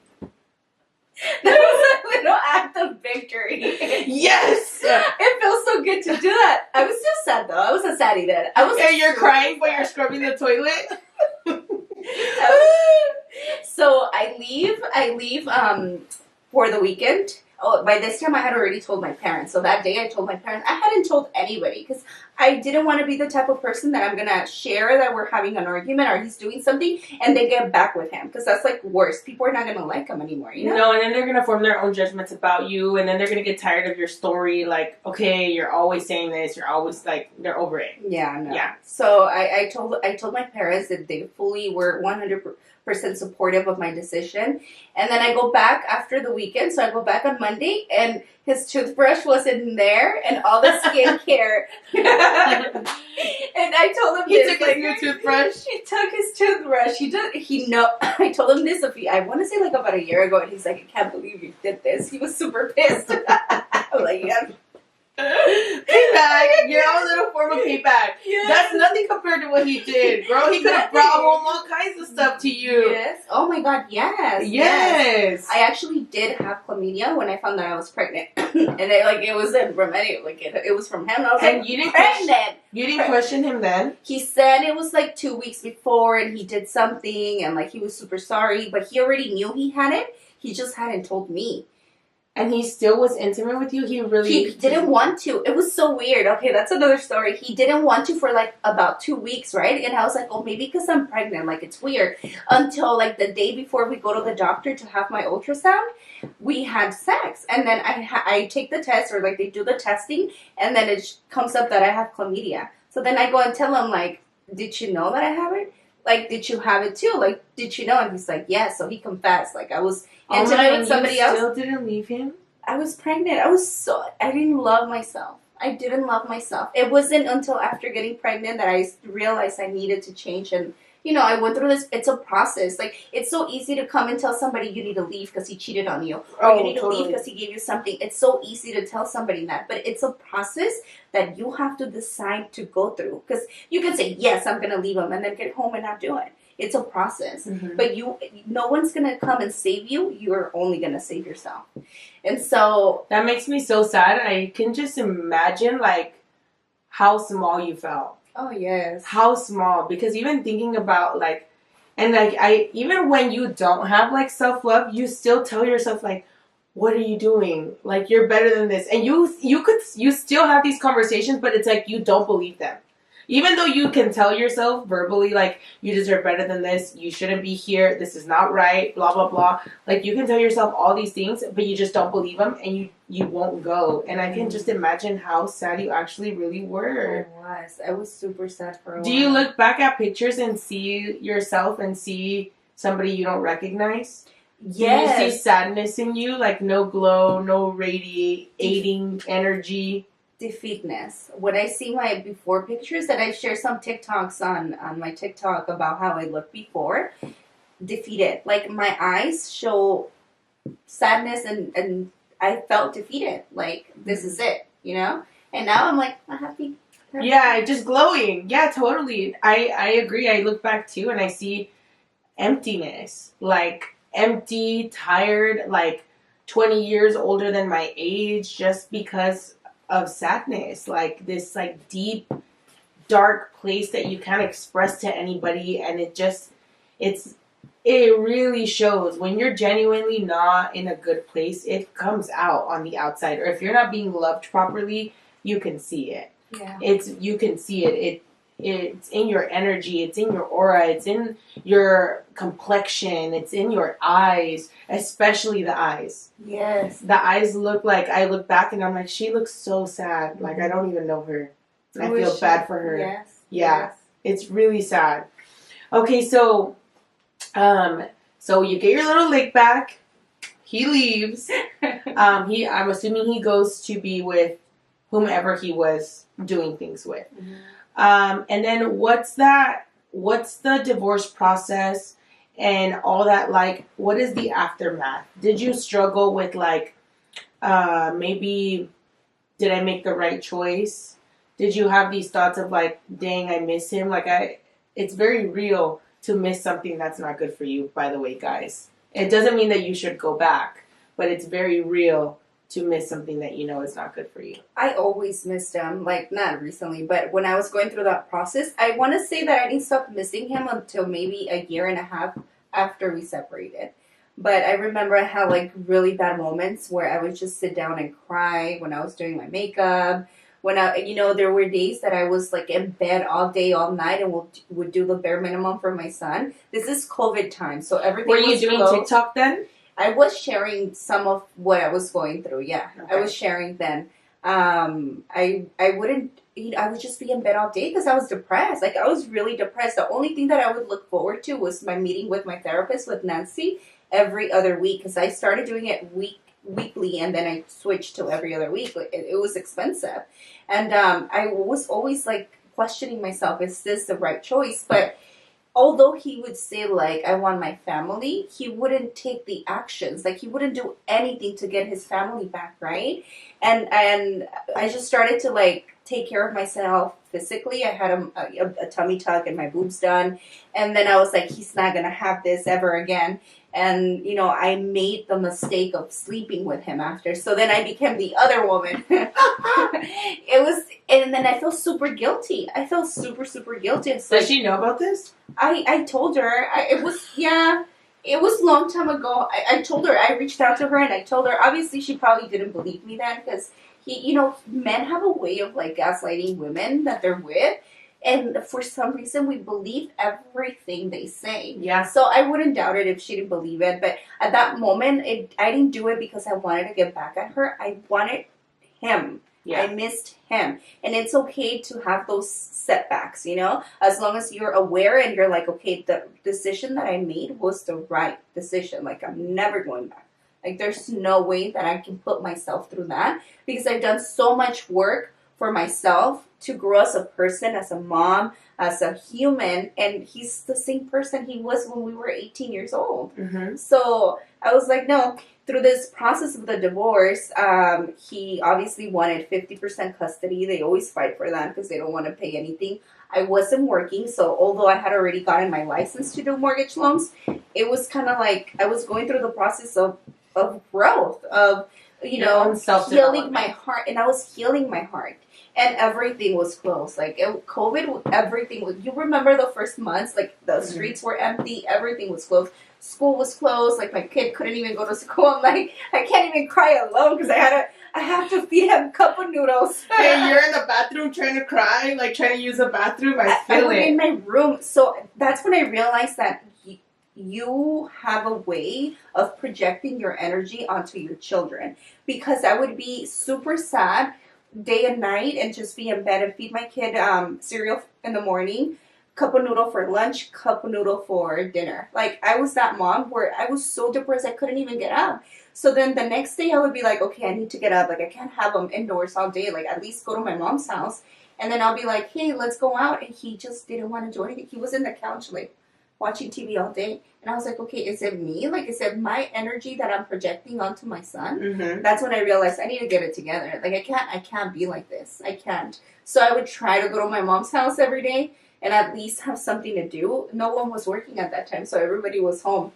That was a little act of victory. Yes! It feels so good to do that. I was still sad, though. I was a saddie then. You're crying while you're scrubbing the toilet? So I leave for the weekend. Oh, by this time I had already told my parents. So that day I told my parents. I hadn't told anybody because I didn't want to be the type of person that I'm going to share that we're having an argument or he's doing something and then get back with him. Because that's like worse. People are not going to like him anymore, you know? No, and then they're going to form their own judgments about you. And then they're going to get tired of your story. Like, okay, you're always saying this. You're always like, they're over it. Yeah, no. Yeah. So I told my parents that they fully were 100% supportive of my decision. And then I go back after the weekend. So I go back on Monday and his toothbrush wasn't there and all the skincare. And I told him he took his new toothbrush. He took his toothbrush. I told him this I want to say like about a year ago and he's like, I can't believe you did this. He was super pissed. I'm like, yeah. Payback, your own little form of payback. Yes. That's nothing compared to what he did, girl. He could have brought home all kinds of stuff to you. Yes. Oh my God. Yes. Yes. I actually did have chlamydia when I found that I was pregnant, and it wasn't from any it was from him. And I was like, you didn't pregnant. You didn't question him then? He said it was like 2 weeks before, and he did something, and like he was super sorry, but he already knew he had it. He just hadn't told me. And he still was intimate with you? He didn't want to. It was so weird. Okay, that's another story. He didn't want to for like about 2 weeks, right? And I was like, oh, maybe because I'm pregnant. Like, it's weird. Until like the day before we go to the doctor to have my ultrasound, we had sex. And then I take the test, or like they do the testing, and then it comes up that I have chlamydia. So then I go and tell him, like, did you know that I have it? Like, did you have it too? Like, did you know? And he's like, yes. So he confessed. Like, I was intimate with somebody else. You still didn't leave him? I was pregnant. I didn't love myself. I didn't love myself. It wasn't until after getting pregnant that I realized I needed to change. And, I went through this. It's a process. Like, it's so easy to come and tell somebody you need to leave because he cheated on you. Or you need to leave because he gave you something. It's so easy to tell somebody that. But it's a process that you have to decide to go through. Because you can say, yes, I'm going to leave him, and then get home and not do it. It's a process. Mm-hmm. But no one's going to come and save you. You're only going to save yourself. And so... That makes me so sad. I can just imagine, like, how small you felt. Oh, yes. How small. Because even thinking about, like... And, like, even when you don't have, like, self-love, you still tell yourself, like, what are you doing? Like, you're better than this. And you still have these conversations, but it's like you don't believe them. Even though you can tell yourself verbally, like, you deserve better than this, you shouldn't be here, this is not right, blah, blah, blah. Like, you can tell yourself all these things, but you just don't believe them, and you won't go. And I can just imagine how sad you actually really were. I was super sad for a while. Do you look back at pictures and see yourself and see somebody you don't recognize? Yes. Do you see sadness in you? Like, no glow, no radiating energy? Defeatness. When I see my before pictures, and I share some TikToks on my TikTok about how I looked before, defeated. Like, my eyes show sadness, and I felt defeated. Like, this is it, And now I'm like, I'm happy. Yeah, just glowing. Yeah, totally. I agree. I look back too, and I see emptiness. Like, empty, tired, like 20 years older than my age, just because of sadness. Like, this, like, deep dark place that you can't express to anybody, and it really shows when you're genuinely not in a good place. It comes out on the outside, or if you're not being loved properly, you can see it. Yeah. You can see it. It's in your energy, it's in your aura, it's in your complexion, it's in your eyes, especially the eyes. Yes. The eyes look like, I look back and I'm like, she looks so sad. Like, I don't even know her. I feel bad for her. Yes. Yeah. Yes. It's really sad. Okay, so you get your little lick back. He leaves. I'm assuming he goes to be with whomever he was doing things with. Mm-hmm. And then what's the divorce process and all that like? What is the aftermath? Did you struggle with like, maybe did I make the right choice? Did you have these thoughts of like, dang, I miss him? Like it's very real to miss something that's not good for you, by the way, guys. It doesn't mean that you should go back, but it's very real to miss something that you know is not good for you. I always missed him, like not recently, but when I was going through that process, I want to say that I didn't stop missing him until maybe a year and a half after we separated. But I remember I had like really bad moments where I would just sit down and cry when I was doing my makeup. When there were days that I was like in bed all day, all night, and would do the bare minimum for my son. This is COVID time, so everything. Were you doing closed. TikTok then? I was sharing some of what I was going through. Yeah, okay. I was sharing then. I wouldn't. I would just be in bed all day because I was depressed. Like I was really depressed. The only thing that I would look forward to was my meeting with my therapist, with Nancy, every other week, because I started doing it weekly, and then I switched to every other week. It was expensive, and I was always like questioning myself: is this the right choice? But although he would say like, I want my family, he wouldn't take the actions. Like he wouldn't do anything to get his family back, right? And I just started to like take care of myself physically. I had a tummy tuck and my boobs done. And then I was like, he's not going to have this ever again. And, I made the mistake of sleeping with him after. So then I became the other woman. And then I felt super guilty. I felt super, super guilty. So does she know about this? I told her. It was a long time ago. I told her. I reached out to her and I told her. Obviously, she probably didn't believe me then because men have a way of like gaslighting women that they're with. And for some reason, we believe everything they say. Yeah. So I wouldn't doubt it if she didn't believe it. But at that moment, I didn't do it because I wanted to get back at her. I wanted him. Yeah. I missed him. And it's okay to have those setbacks, as long as you're aware and you're like, okay, the decision that I made was the right decision. Like, I'm never going back. Like, there's no way that I can put myself through that because I've done so much work for myself to grow as a person, as a mom, as a human, and he's the same person he was when we were 18 years old. Mm-hmm. So I was like, no. Through this process of the divorce, he obviously wanted 50% custody. They always fight for that because they don't want to pay anything. I wasn't working, so although I had already gotten my license to do mortgage loans, it was kind of like I was going through the process of growth, of healing my heart, and I was healing my heart. And everything was closed. Like, COVID, everything was... You remember the first months? Like, the streets were empty. Everything was closed. School was closed. Like, my kid couldn't even go to school. I'm like, I can't even cry alone because I have to feed him a cup of noodles. And you're in the bathroom trying to cry? Like, trying to use the bathroom? I feel it. I'm in my room. So that's when I realized that you have a way of projecting your energy onto your children. Because I would be super sad day and night and just be in bed and feed my kid cereal in the morning, cup of noodle for lunch, cup of noodle for dinner. Like, I was that mom where I was so depressed I couldn't even get up. So then the next day I would be like, okay, I need to get up. Like, I can't have him indoors all day. Like, at least go to my mom's house. And then I'll be like, hey, let's go out. And he just didn't want to do anything. He was in the couch, like, watching TV all day. And I was like, okay, is it me? Like, is it my energy that I'm projecting onto my son? Mm-hmm. That's when I realized I need to get it together. Like, I can't be like this. I can't. So I would try to go to my mom's house every day and at least have something to do. No one was working at that time, so everybody was home.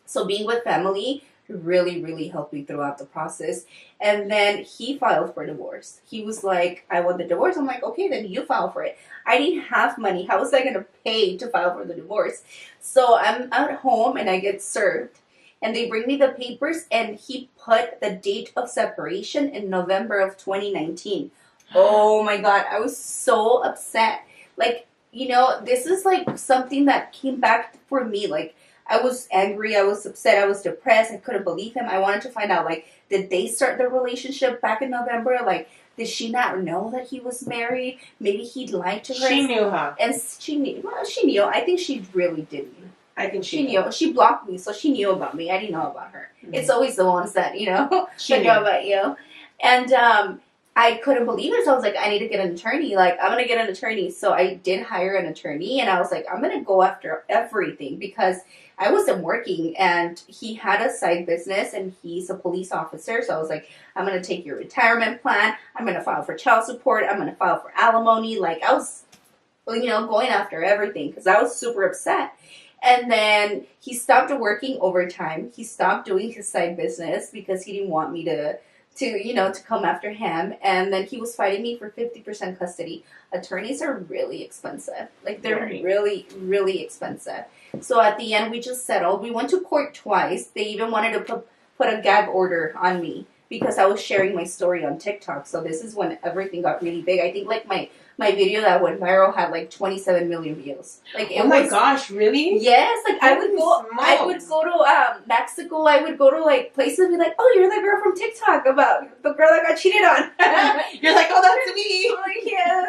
So being with family really, really helped me throughout the process. And then he filed for divorce. He was like, I want the divorce. I'm like, okay, then you file for it. I didn't have money. How was I going to pay to file for the divorce? So I'm at home and I get served. And they bring me the papers, and he put the date of separation in November of 2019. Oh my God, I was so upset. Like, you know, this is like something that came back for me. Like, I was angry, I was upset, I was depressed, I couldn't believe him. I wanted to find out, like, did they start their relationship back in November? Like, did she not know that he was married? Maybe he lied to her. She knew, huh? And she knew. Well, she knew. I think she really did. I think she knew. She blocked me, so she knew about me. I didn't know about her. Mm-hmm. It's always the ones that, you know, that know about you. And I couldn't believe it, so I was like, I need to get an attorney. Like, I'm going to get an attorney. So I did hire an attorney, and I was like, I'm going to go after everything because I wasn't working, and he had a side business, and he's a police officer. So I was like, I'm going to take your retirement plan. I'm going to file for child support. I'm going to file for alimony. Like, I was, you know, going after everything because I was super upset. And then he stopped working overtime. He stopped doing his side business because he didn't want me to come after him. And then he was fighting me for 50% custody. Attorneys are really expensive. Like, they're really, really expensive. So at the end, we just settled. We went to court twice. They even wanted to put a gag order on me because I was sharing my story on TikTok. So this is when everything got really big. I think, like, my video that went viral had like 27 million views. Like, oh my gosh, really? Yes. Like, I would go to Mexico. I would go to like places and be like, oh, you're the girl from TikTok about the girl that got cheated on. You're like, oh, that's me. Oh, yeah,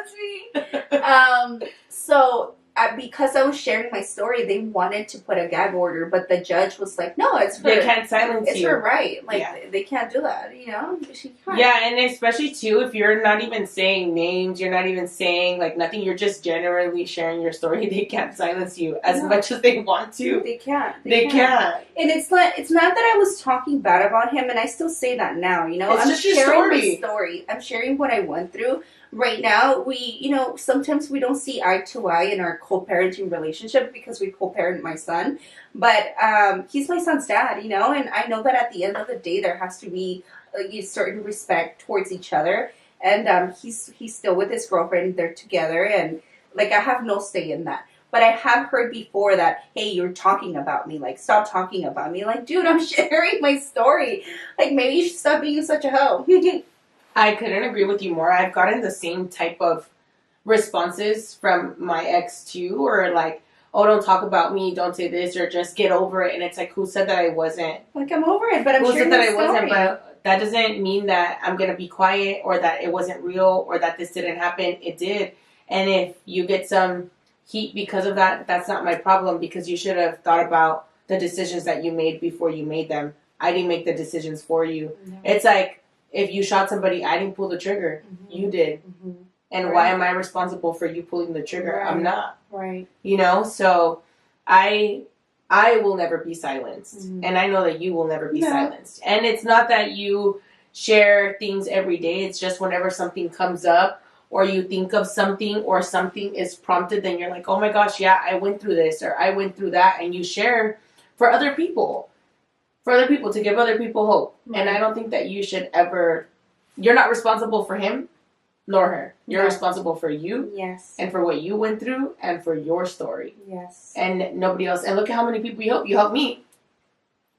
that's me. So because I was sharing my story, they wanted to put a gag order, but the judge was like, no, it's her. They can't silence you. It's her right. Like, they can't do that, you know? She can't. Yeah, and especially, too, if you're not even saying names, you're not even saying, like, nothing, you're just generally sharing your story, they can't silence you as much as they want to. They can't. They can't. And it's not that I was talking bad about him, and I still say that now, you know? It's just your story. My story. I'm sharing what I went through. Right now, sometimes we don't see eye to eye in our co-parenting relationship because we co-parent my son. But he's my son's dad, you know, and I know that at the end of the day, there has to be a certain respect towards each other. And he's still with his girlfriend. They're together. And, like, I have no say in that. But I have heard before that, hey, you're talking about me. Like, stop talking about me. Like, dude, I'm sharing my story. Like, maybe you should stop being such a hoe. I couldn't agree with you more. I've gotten the same type of responses from my ex too, or like, oh, don't talk about me, don't say this, or just get over it. And it's like, who said that I wasn't? Like, I'm over it, but I'm who sharing said that my I wasn't? story. But that doesn't mean that I'm gonna be quiet, or that it wasn't real, or that this didn't happen. It did. And if you get some heat because of that, that's not my problem, because you should have thought about the decisions that you made before you made them. I didn't make the decisions for you. Mm-hmm. It's like, if you shot somebody, I didn't pull the trigger. Mm-hmm. You did. Mm-hmm. And why am I responsible for you pulling the trigger? Right. I'm not. Right. You know? So I will never be silenced. Mm-hmm. And I know that you will never be silenced. And it's not that you share things every day. It's just whenever something comes up, or you think of something, or something is prompted, then you're like, oh my gosh, yeah, I went through this, or I went through that. And you share for other people. To give other people hope. Right. And I don't think that you should ever, you're not responsible for him, nor her. You're responsible for you. Yes. And for what you went through, and for your story. Yes. And nobody else. And look at how many people you help. You help me.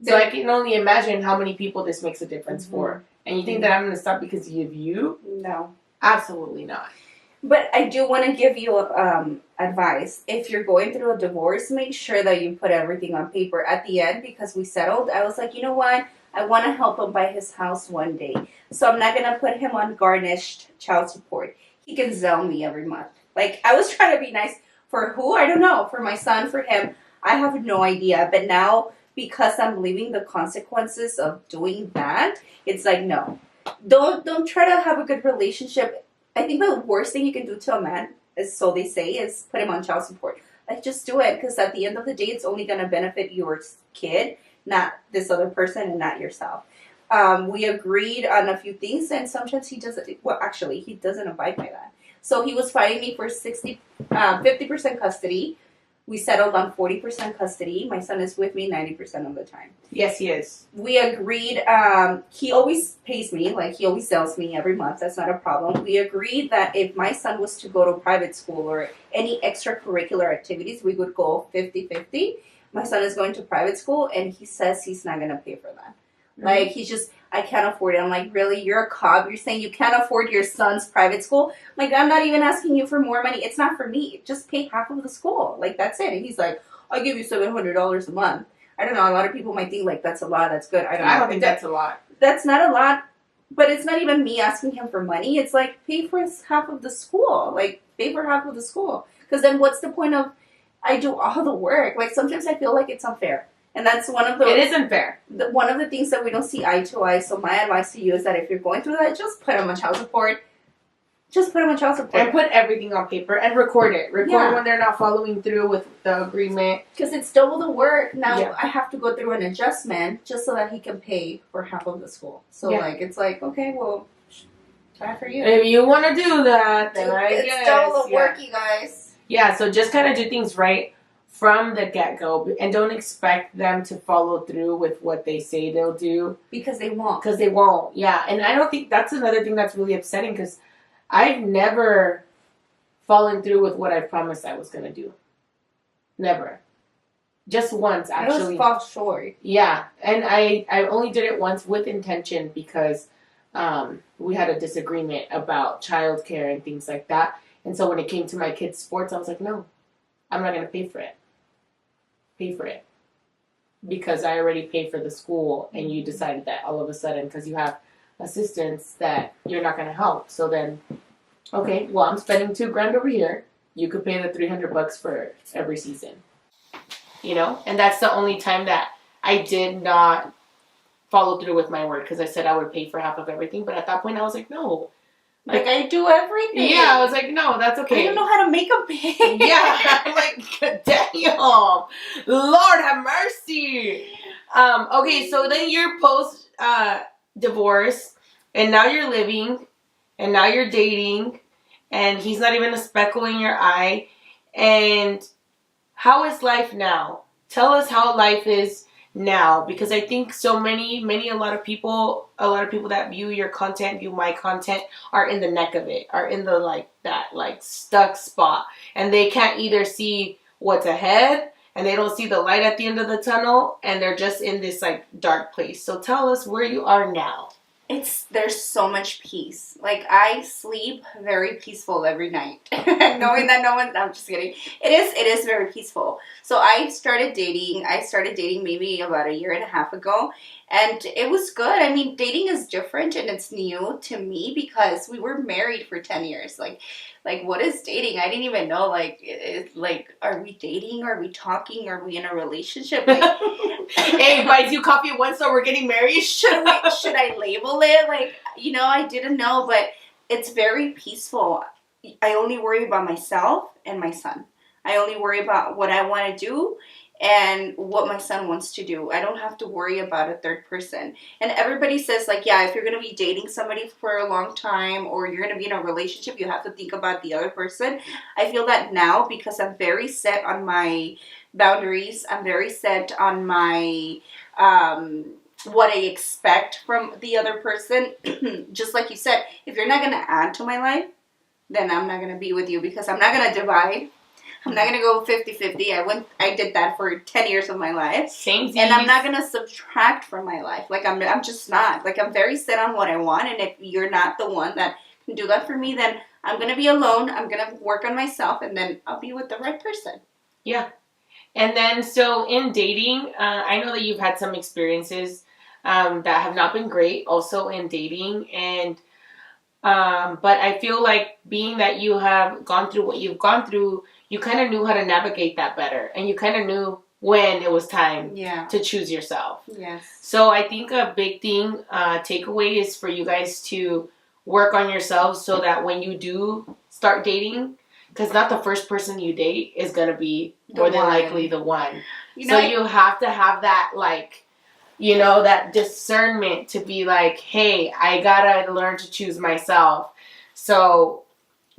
So I can only imagine how many people this makes a difference for. And you think that I'm going to stop because of you? No. Absolutely not. But I do want to give you advice. If you're going through a divorce, make sure that you put everything on paper. At the end, because we settled, I was like, you know what? I want to help him buy his house one day. So I'm not going to put him on garnished child support. He can Zelle me every month. Like, I was trying to be nice. For who? I don't know. For my son, for him, I have no idea. But now, because I'm living the consequences of doing that, it's like, no. Don't try to have a good relationship. I think the worst thing you can do to a man, is so they say, is put him on child support. Like, just do it, because at the end of the day, it's only going to benefit your kid, not this other person, and not yourself. We agreed on a few things, and sometimes he doesn't. Well, actually, he doesn't abide by that. So he was fighting me for 50% custody. We settled on 40% custody. My son is with me 90% of the time. Yes, he is. We agreed, he always pays me, like he always sells me every month. That's not a problem. We agreed that if my son was to go to private school or any extracurricular activities, we would go 50-50. My son is going to private school, and he says he's not going to pay for that. Mm-hmm. Like, he's just, I can't afford it. I'm like, really? You're a cop? You're saying you can't afford your son's private school? Like, I'm not even asking you for more money. It's not for me. Just pay half of the school. Like, that's it. And he's like, I'll give you $700 a month. I don't know. A lot of people might think, like, that's a lot. That's good. I don't think that's a lot. That's not a lot. But it's not even me asking him for money. It's like, pay for half of the school. Like, pay for half of the school. Because then what's the point of, I do all the work? Like, sometimes I feel like it's unfair. And that's one of the... It isn't fair. One of the things that we don't see eye to eye. So my advice to you is that if you're going through that, just put him on child support. Just put him on child support. And put everything on paper and record it. Record when they're not following through with the agreement. Because it's double the work. Now I have to go through an adjustment just so that he can pay for half of the school. So, like, it's like, okay, well, time for you. If you want to do that, then I guess. It's double the work, you guys. Yeah, so just kind of do things right from the get-go, and don't expect them to follow through with what they say they'll do. Because they won't. Because they won't, yeah. And I don't think that's another thing that's really upsetting, because I've never fallen through with what I promised I was going to do. Never. Just once, actually. I always fall short. Yeah, and I only did it once with intention because we had a disagreement about childcare and things like that. And so when it came to my kids' sports, I was like, no, I'm not going to pay for it. Pay for it. Because I already paid for the school, and you decided that all of a sudden, because you have assistants, that you're not going to help. So then, okay, well, I'm spending $2,000 over here. You could pay the $300 for every season. You know? And that's the only time that I did not follow through with my word, because I said I would pay for half of everything. But at that point, I was like, no. Like, I do everything. Yeah, I was like, no, that's okay. I don't know how to make a pay. Yeah, I'm like, damn. Lord have mercy. Okay, so then you're post divorce, and now you're living, and now you're dating, and he's not even a speckle in your eye. And how is life now? Tell us how life is now, because I think so a lot of people that view your content, view my content, are in the neck of it, are in the that stuck spot, and they can't either see what's ahead, and they don't see the light at the end of the tunnel, and they're just in this dark place. So tell us where you are now. There's so much peace. Like, I sleep very peaceful every night. Knowing that I'm just kidding. It is very peaceful. So I started dating maybe about 1.5 years ago. And it was good. I mean, dating is different and it's new to me because we were married for 10 years. Like what is dating? I didn't even know, are we dating? Are we talking? Are we in a relationship? Hey, buys you coffee at one store, we're getting married? Should I label it? I didn't know, but it's very peaceful. I only worry about myself and my son. I only worry about what I want to do and what my son wants to do. I don't have to worry about a third person. And everybody says, if you're going to be dating somebody for a long time or you're going to be in a relationship, you have to think about the other person. I feel that now because I'm very set on my boundaries. I'm very set on my what I expect from the other person. Just like you said, if you're not going to add to my life, then I'm not going to be with you because I'm not going to divide. I'm not going to go 50-50. I did that for 10 years of my life. Same. And I'm not going to subtract from my life. I'm just not. I'm very set on what I want. And if you're not the one that can do that for me, then I'm going to be alone. I'm going to work on myself. And then I'll be with the right person. Yeah. And then, so in dating, I know that you've had some experiences that have not been great also in dating. And but I feel like being that you have gone through what you've gone through, you kind of knew how to navigate that better. And you kind of knew when it was time to choose yourself. Yes. So I think a big thing, takeaway is for you guys to work on yourselves so that when you do start dating, because not the first person you date is going to be more than likely the one. So you have to have that, that discernment to be like, hey, I got to learn to choose myself. So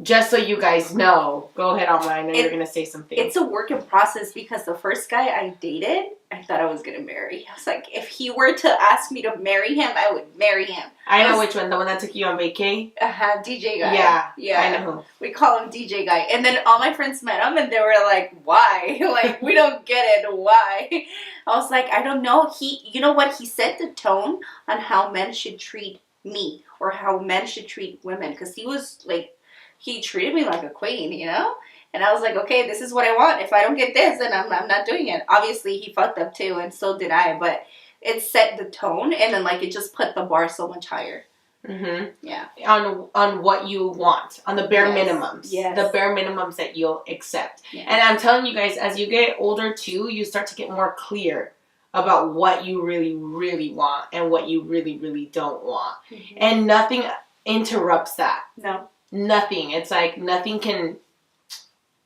just so you guys know, go ahead, Alma. I know you're going to say something. It's a work in process because the first guy I dated, I thought I was going to marry. I was like, if he were to ask me to marry him, I would marry him. I know which one. The one that took you on vacay? DJ guy. Yeah. I know. We call him DJ guy. And then all my friends met him and they were like, why? Like, we don't get it. Why? I was like, I don't know. You know what? He set the tone on how men should treat me or how men should treat women. Because he was like, he treated me like a queen, you know? And I was like, okay, this is what I want. If I don't get this, then I'm not doing it. Obviously, he fucked up too, and so did I. But it set the tone, and then, like, it just put the bar so much higher. Mm-hmm. Yeah. On what you want. On the bare minimums. Yes. The bare minimums that you'll accept. Yes. And I'm telling you guys, as you get older, too, you start to get more clear about what you really, really want and what you really, really don't want. Mm-hmm. And nothing interrupts that. No. Nothing. It's like nothing can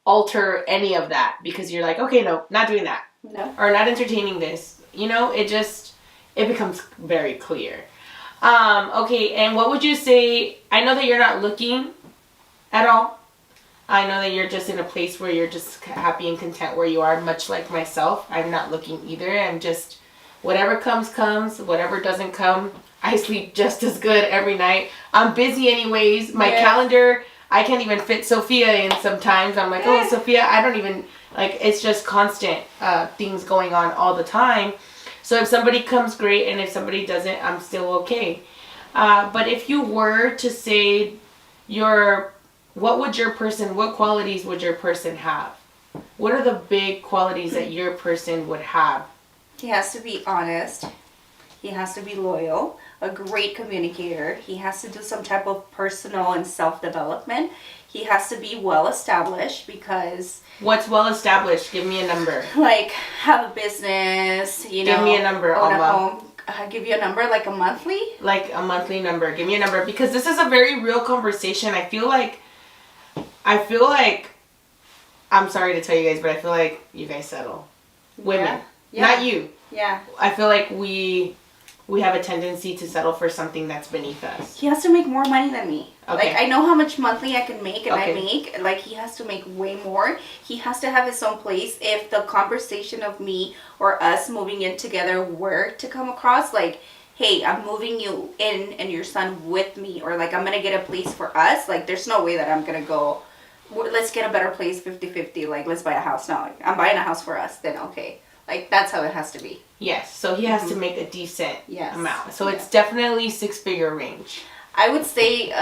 alter any of that because you're like, okay, no, not doing that. No. Or not entertaining this. You know, it becomes very clear. Okay, and what would you say? I know that you're not looking at all. I know that you're just in a place where you're just happy and content where you are, much like myself. I'm not looking either. I'm just, whatever comes, whatever doesn't come. I sleep just as good every night. I'm busy anyways. My calendar, I can't even fit Sophia in sometimes. I'm like, oh, Sophia, I don't even, like, it's just constant things going on all the time. So if somebody comes, great. And if somebody doesn't, I'm still okay. But if you were to say what qualities would your person have? What are the big qualities that your person would have? He has to be honest. He has to be loyal, a great communicator. He has to do some type of personal and self-development. He has to be well-established because... What's well-established? Give me a number. Like, have a business, you know. Give me a number, own Alma. a home. Give you a number, like a monthly? Like a monthly number. Give me a number. Because this is a very real conversation. I feel like... I'm sorry to tell you guys, but I feel like you guys settle. Women. Yeah. Not you. Yeah. I feel like we have a tendency to settle for something that's beneath us. He has to make more money than me. Okay. Like, I know how much monthly I can make, and I make. Like, he has to make way more. He has to have his own place. If the conversation of me or us moving in together were to come across, like, hey, I'm moving you in and your son with me, or, like, I'm going to get a place for us, like, there's no way that I'm going to go, let's get a better place 50-50, like, let's buy a house. No, like, I'm buying a house for us, then okay. Like, that's how it has to be. Yes, so he has to make a decent amount. So it's Yes. definitely 6-figure range. I would say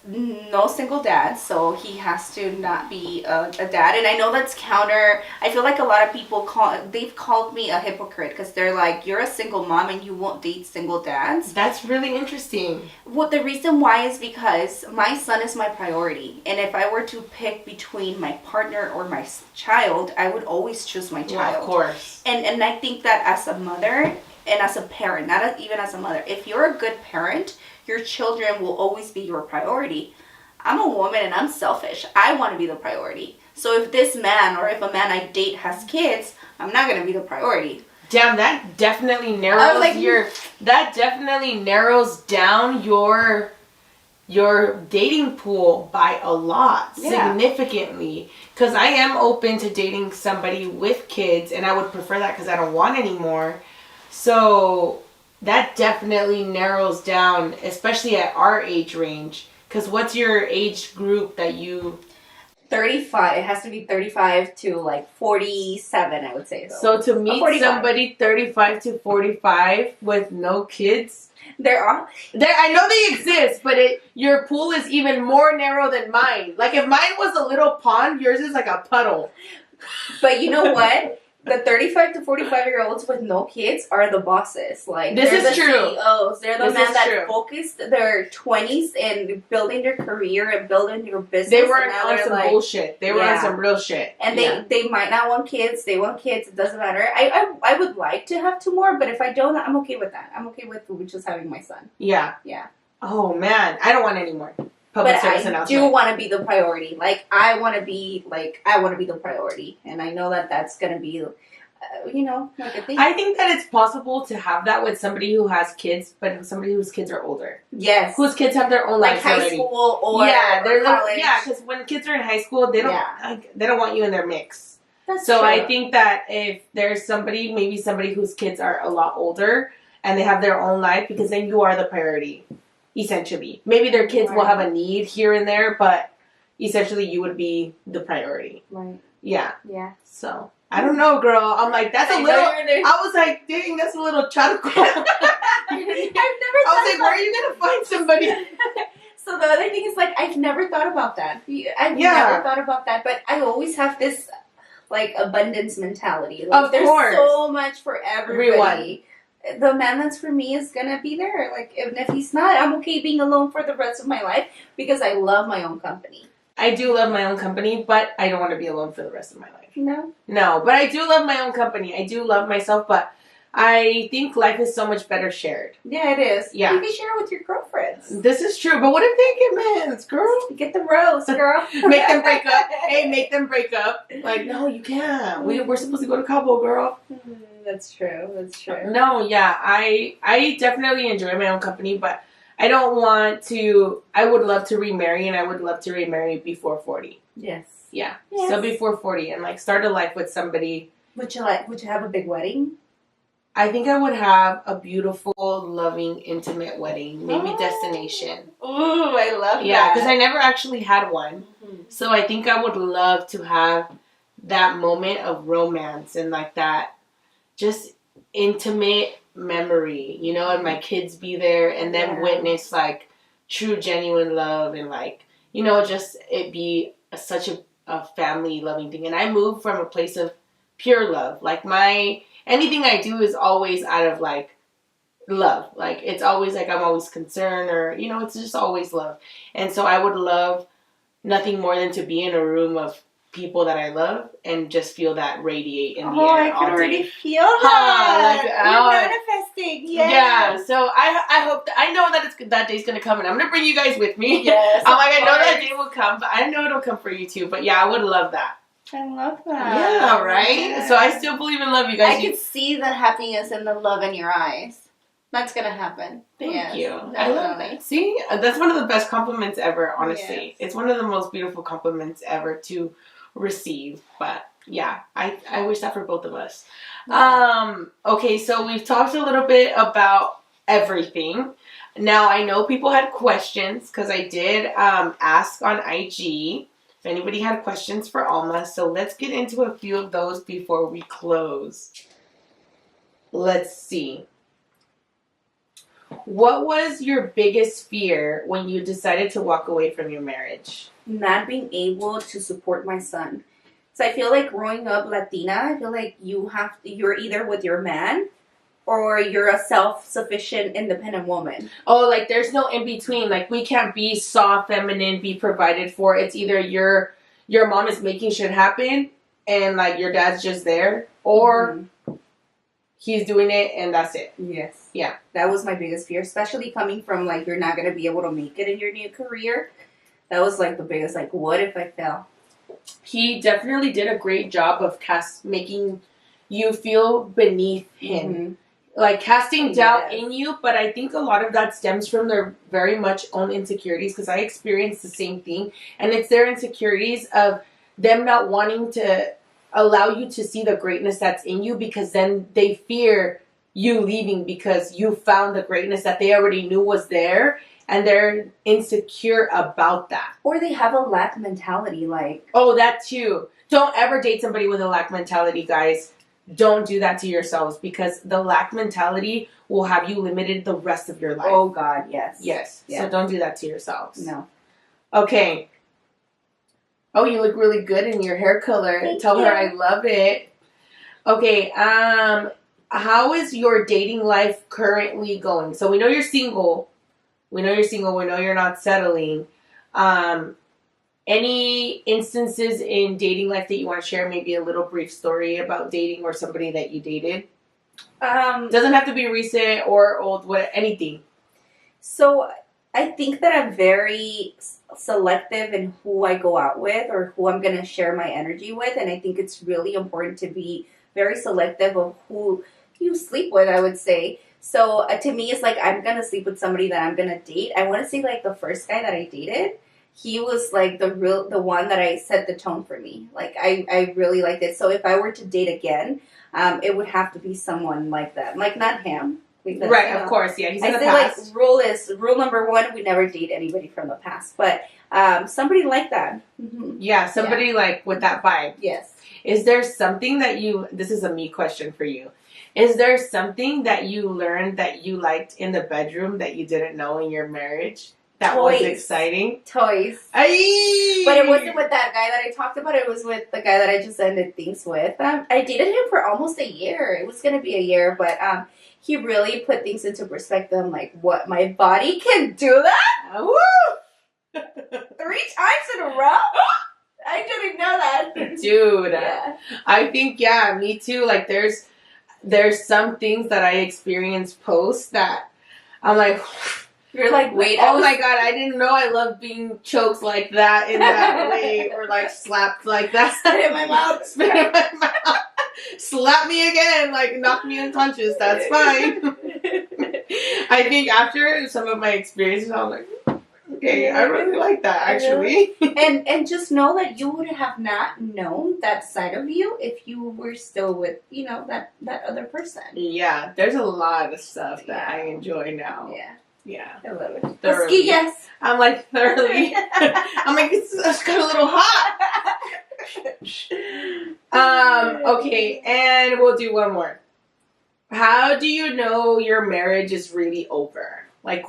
no single dad, so he has to not be a dad. And I know that's counter. I feel like a lot of people they've called me a hypocrite because they're like, you're a single mom and you won't date single dads. That's really interesting. Well, the reason why is because my son is my priority. And if I were to pick between my partner or my child, I would always choose my child. Well, of course. And I think that as a mother and as a parent, not even as a mother, if you're a good parent, your children will always be your priority. I'm a woman and I'm selfish. I want to be the priority. So if this man or if a man I date has kids, I'm not going to be the priority. Damn, that definitely narrows down your dating pool by a lot, significantly. Because I am open to dating somebody with kids, and I would prefer that because I don't want any more. So that definitely narrows down, especially at our age range. Because what's your age group that you... 35. It has to be 35 to like 47, I would say. So to meet somebody 35 to 45 with no kids... I know they exist, but your pool is even more narrow than mine. Like, if mine was a little pond, yours is like a puddle. But you know what? The 35 to 45-year-olds with no kids are the bosses. Like, this they're is the true. CEOs. They're the men that focused their 20s in building their career and building their business. They were on some bullshit. They were on some real shit. And they might not want kids. They want kids. It doesn't matter. I would like to have 2 more, but if I don't, I'm okay with that. I'm okay with just having my son. Yeah. Yeah. Oh, man. I don't want any more. But I do want to be the priority. Like, I want to be the priority. And I know that that's going to be Like a thing. I think that it's possible to have that with somebody who has kids, but somebody whose kids are older. Yes. Whose kids have their own like lives high already. school or they're college. because when kids are in high school, they don't want you in their mix. That's so true. I think that if there's maybe somebody whose kids are a lot older and they have their own life, because then you are the priority, essentially. Maybe their kids will have a need here and there, but essentially you would be the priority. Right. Yeah. Yeah. So I don't know, girl. I'm like, that's a little. I was like, dang, that's a little chatico. I've never. I was like, where are you gonna find somebody? So the other thing is, like, I've never thought about that. I've never thought about that, but I always have this, like, abundance mentality. Like, of course. There's so much for everybody. The man that's for me is gonna be there. Like, even if he's not, I'm okay being alone for the rest of my life because I love my own company. I do love my own company, but I don't want to be alone for the rest of my life. No? No, but I do love my own company. I do love myself, but I think life is so much better shared. Yeah, it is. Yeah. You can share it with your girlfriends. This is true, but what if they get mad, girl? Get the rose, girl. Make them break up. Hey, make them break up. Like, no, you can't. We're supposed to go to Cabo, girl. That's true. That's true. No, yeah, I definitely enjoy my own company, but I don't want to. I would love to remarry, and I would love to remarry before 40. Yes. Yeah. Yes. So before 40, and like start a life with somebody. Would you have a big wedding? I think I would have a beautiful, loving, intimate wedding, maybe destination. Ooh, I love that. Yeah, because I never actually had one. Mm-hmm. So I think I would love to have that moment of romance and like that just intimate memory, and my kids be there and then witness like true, genuine love and like, just it be such a family loving thing. And I moved from a place of pure love. Like anything I do is always out of like love. Like it's always like I'm always concerned or, it's just always love. And so I would love nothing more than to be in a room of people that I love and just feel that radiate in the air. I can already feel that. You're manifesting. Yes. Yeah. So I hope I know that that day's gonna come, and I'm gonna bring you guys with me. Yes. I'm like, I know that day will come, but I know it'll come for you too. But yeah, I would love that. I love that. Yeah. Right. Yeah. So I still believe in love, you guys. I can see the happiness and the love in your eyes. That's gonna happen. Thank you. Definitely. I love that. See, that's one of the best compliments ever. Honestly, it's one of the most beautiful compliments ever to receive. But yeah, I wish that for both of us. Okay, so we've talked a little bit about everything. Now I know people had questions because I did ask on IG if anybody had questions for Alma. So let's get into a few of those before we close. Let's see. What was your biggest fear when you decided to walk away from your marriage? Not being able to support my son. So I feel like growing up Latina, I feel like you're either with your man or you're a self-sufficient, independent woman. Oh, like there's no in between. Like we can't be soft, feminine, be provided for. It's either your mom is making shit happen and like your dad's just there, or he's doing it and that's it. Yes. Yeah. That was my biggest fear, especially coming from like you're not going to be able to make it in your new career. That was like the biggest, like, what if I fail? He definitely did a great job of making you feel beneath him. Mm-hmm. Like casting doubt in you, but I think a lot of that stems from their very much own insecurities, because I experienced the same thing. And it's their insecurities of them not wanting to allow you to see the greatness that's in you, because then they fear you leaving because you found the greatness that they already knew was there. And they're insecure about that. Or they have a lack mentality, like... Oh, that too. Don't ever date somebody with a lack mentality, guys. Don't do that to yourselves, because the lack mentality will have you limited the rest of your life. Oh, God, yes. Yes. Yeah. So don't do that to yourselves. No. Okay. Oh, you look really good in your hair color. Tell her I love it. Okay. How is your dating life currently going? So we know you're single. We know you're not settling. Any instances in dating life that you want to share? Maybe a little brief story about dating or somebody that you dated. Doesn't have to be recent or old. Anything. So I think that I'm very selective in who I go out with or who I'm going to share my energy with, and I think it's really important to be very selective of who you sleep with, I would say. So to me, it's like I'm gonna sleep with somebody that I'm gonna date. I want to say like the first guy that I dated, he was like the one that I set the tone for me. Like I really liked it. So if I were to date again, it would have to be someone like that. Like not him. Because, right, of course, yeah. He's in the past. Like rule number one: we never date anybody from the past. But somebody like that. Mm-hmm. Yeah, somebody like with that vibe. Yes. Is there something that this is a me question for you. Is there something that you learned that you liked in the bedroom that you didn't know in your marriage? That was exciting. Toys. Aye. But it wasn't with that guy that I talked about. It was with the guy that I just ended things with. I dated him for almost a year. It was going to be a year, but he really put things into perspective. I'm like, what? My body can do that? Woo! 3 times in a row? I didn't know that. Dude. Yeah. I think, yeah, me too. Like, there's some things that I experienced post that I'm like... You're like, wait. Oh my god, I didn't know I loved being choked like that in that way, or like slapped like that. Spit in my mouth. Spit in my mouth. Slap me again, like knock me unconscious. That's fine. I think after some of my experiences, I was like, okay, I really like that actually. And just know that you would have not known that side of you if you were still with, that other person. Yeah, there's a lot of stuff that I enjoy now. Yeah, I love it. Thoroughly. Yes. I'm like thoroughly. I'm like it's got a little hot. Okay, and we'll do one more. How do you know your marriage is really over? Like,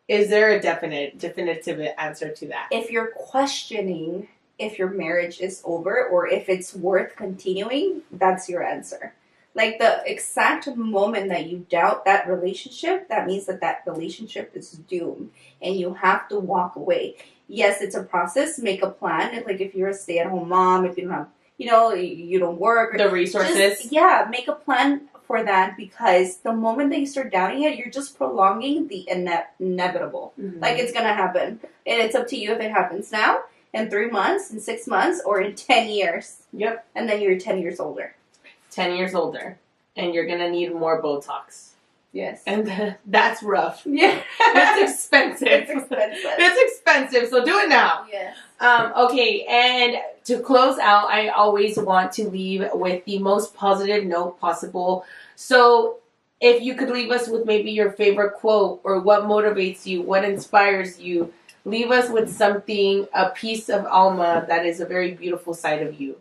is there a definitive answer to that? If you're questioning if your marriage is over or if it's worth continuing, that's your answer. Like the exact moment that you doubt that relationship, that means that relationship is doomed and you have to walk away. Yes, it's a process. Make a plan. It's like if you're a stay-at-home mom, if you don't have, you don't work. The resources. Make a plan for that, because the moment that you start doubting it, you're just prolonging the inevitable. Mm-hmm. Like it's going to happen. And it's up to you if it happens now, in 3 months, in 6 months, or in 10 years. Yep. And then you're 10 years older. 10 years older, and you're gonna need more Botox. Yes. And that's rough. Yeah. It's expensive. It's expensive, so do it now. Yes. Okay, and to close out, I always want to leave with the most positive note possible. So if you could leave us with maybe your favorite quote, or what motivates you, what inspires you, leave us with something, a piece of Alma that is a very beautiful side of you.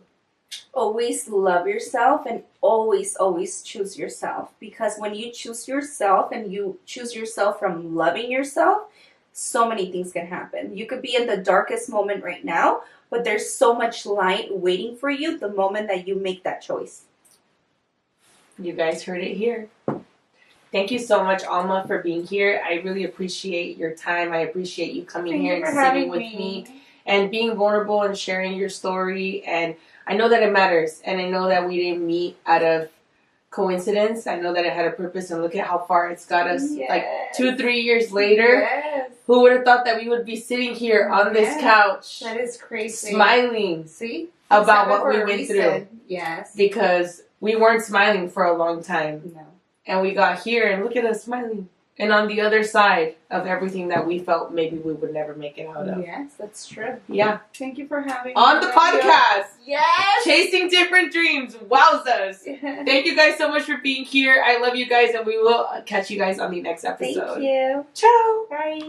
Always love yourself, and always choose yourself, because when you choose yourself and you choose yourself from loving yourself, so many things can happen. You could be in the darkest moment right now, but there's so much light waiting for you the moment that you make that choice. You guys heard it here. Thank you so much, Alma, for being here. I really appreciate your time. I appreciate you coming here and sitting with me and being vulnerable and sharing your story. And I know that it matters, and I know that we didn't meet out of coincidence. I know that it had a purpose, and look at how far it's got us. Yes. Like 2-3 years later. Yes. Who would have thought that we would be sitting here on this couch, that is crazy, smiling, about what we went through? Yes, because we weren't smiling for a long time. No, and we got here, and look at us smiling. And on the other side of everything that we felt maybe we would never make it out of. Yes, that's true. Yeah. Thank you for having me on the podcast. Yes. Chasing different dreams. Wowzers. Thank you guys so much for being here. I love you guys, and we will catch you guys on the next episode. Thank you. Ciao. Bye.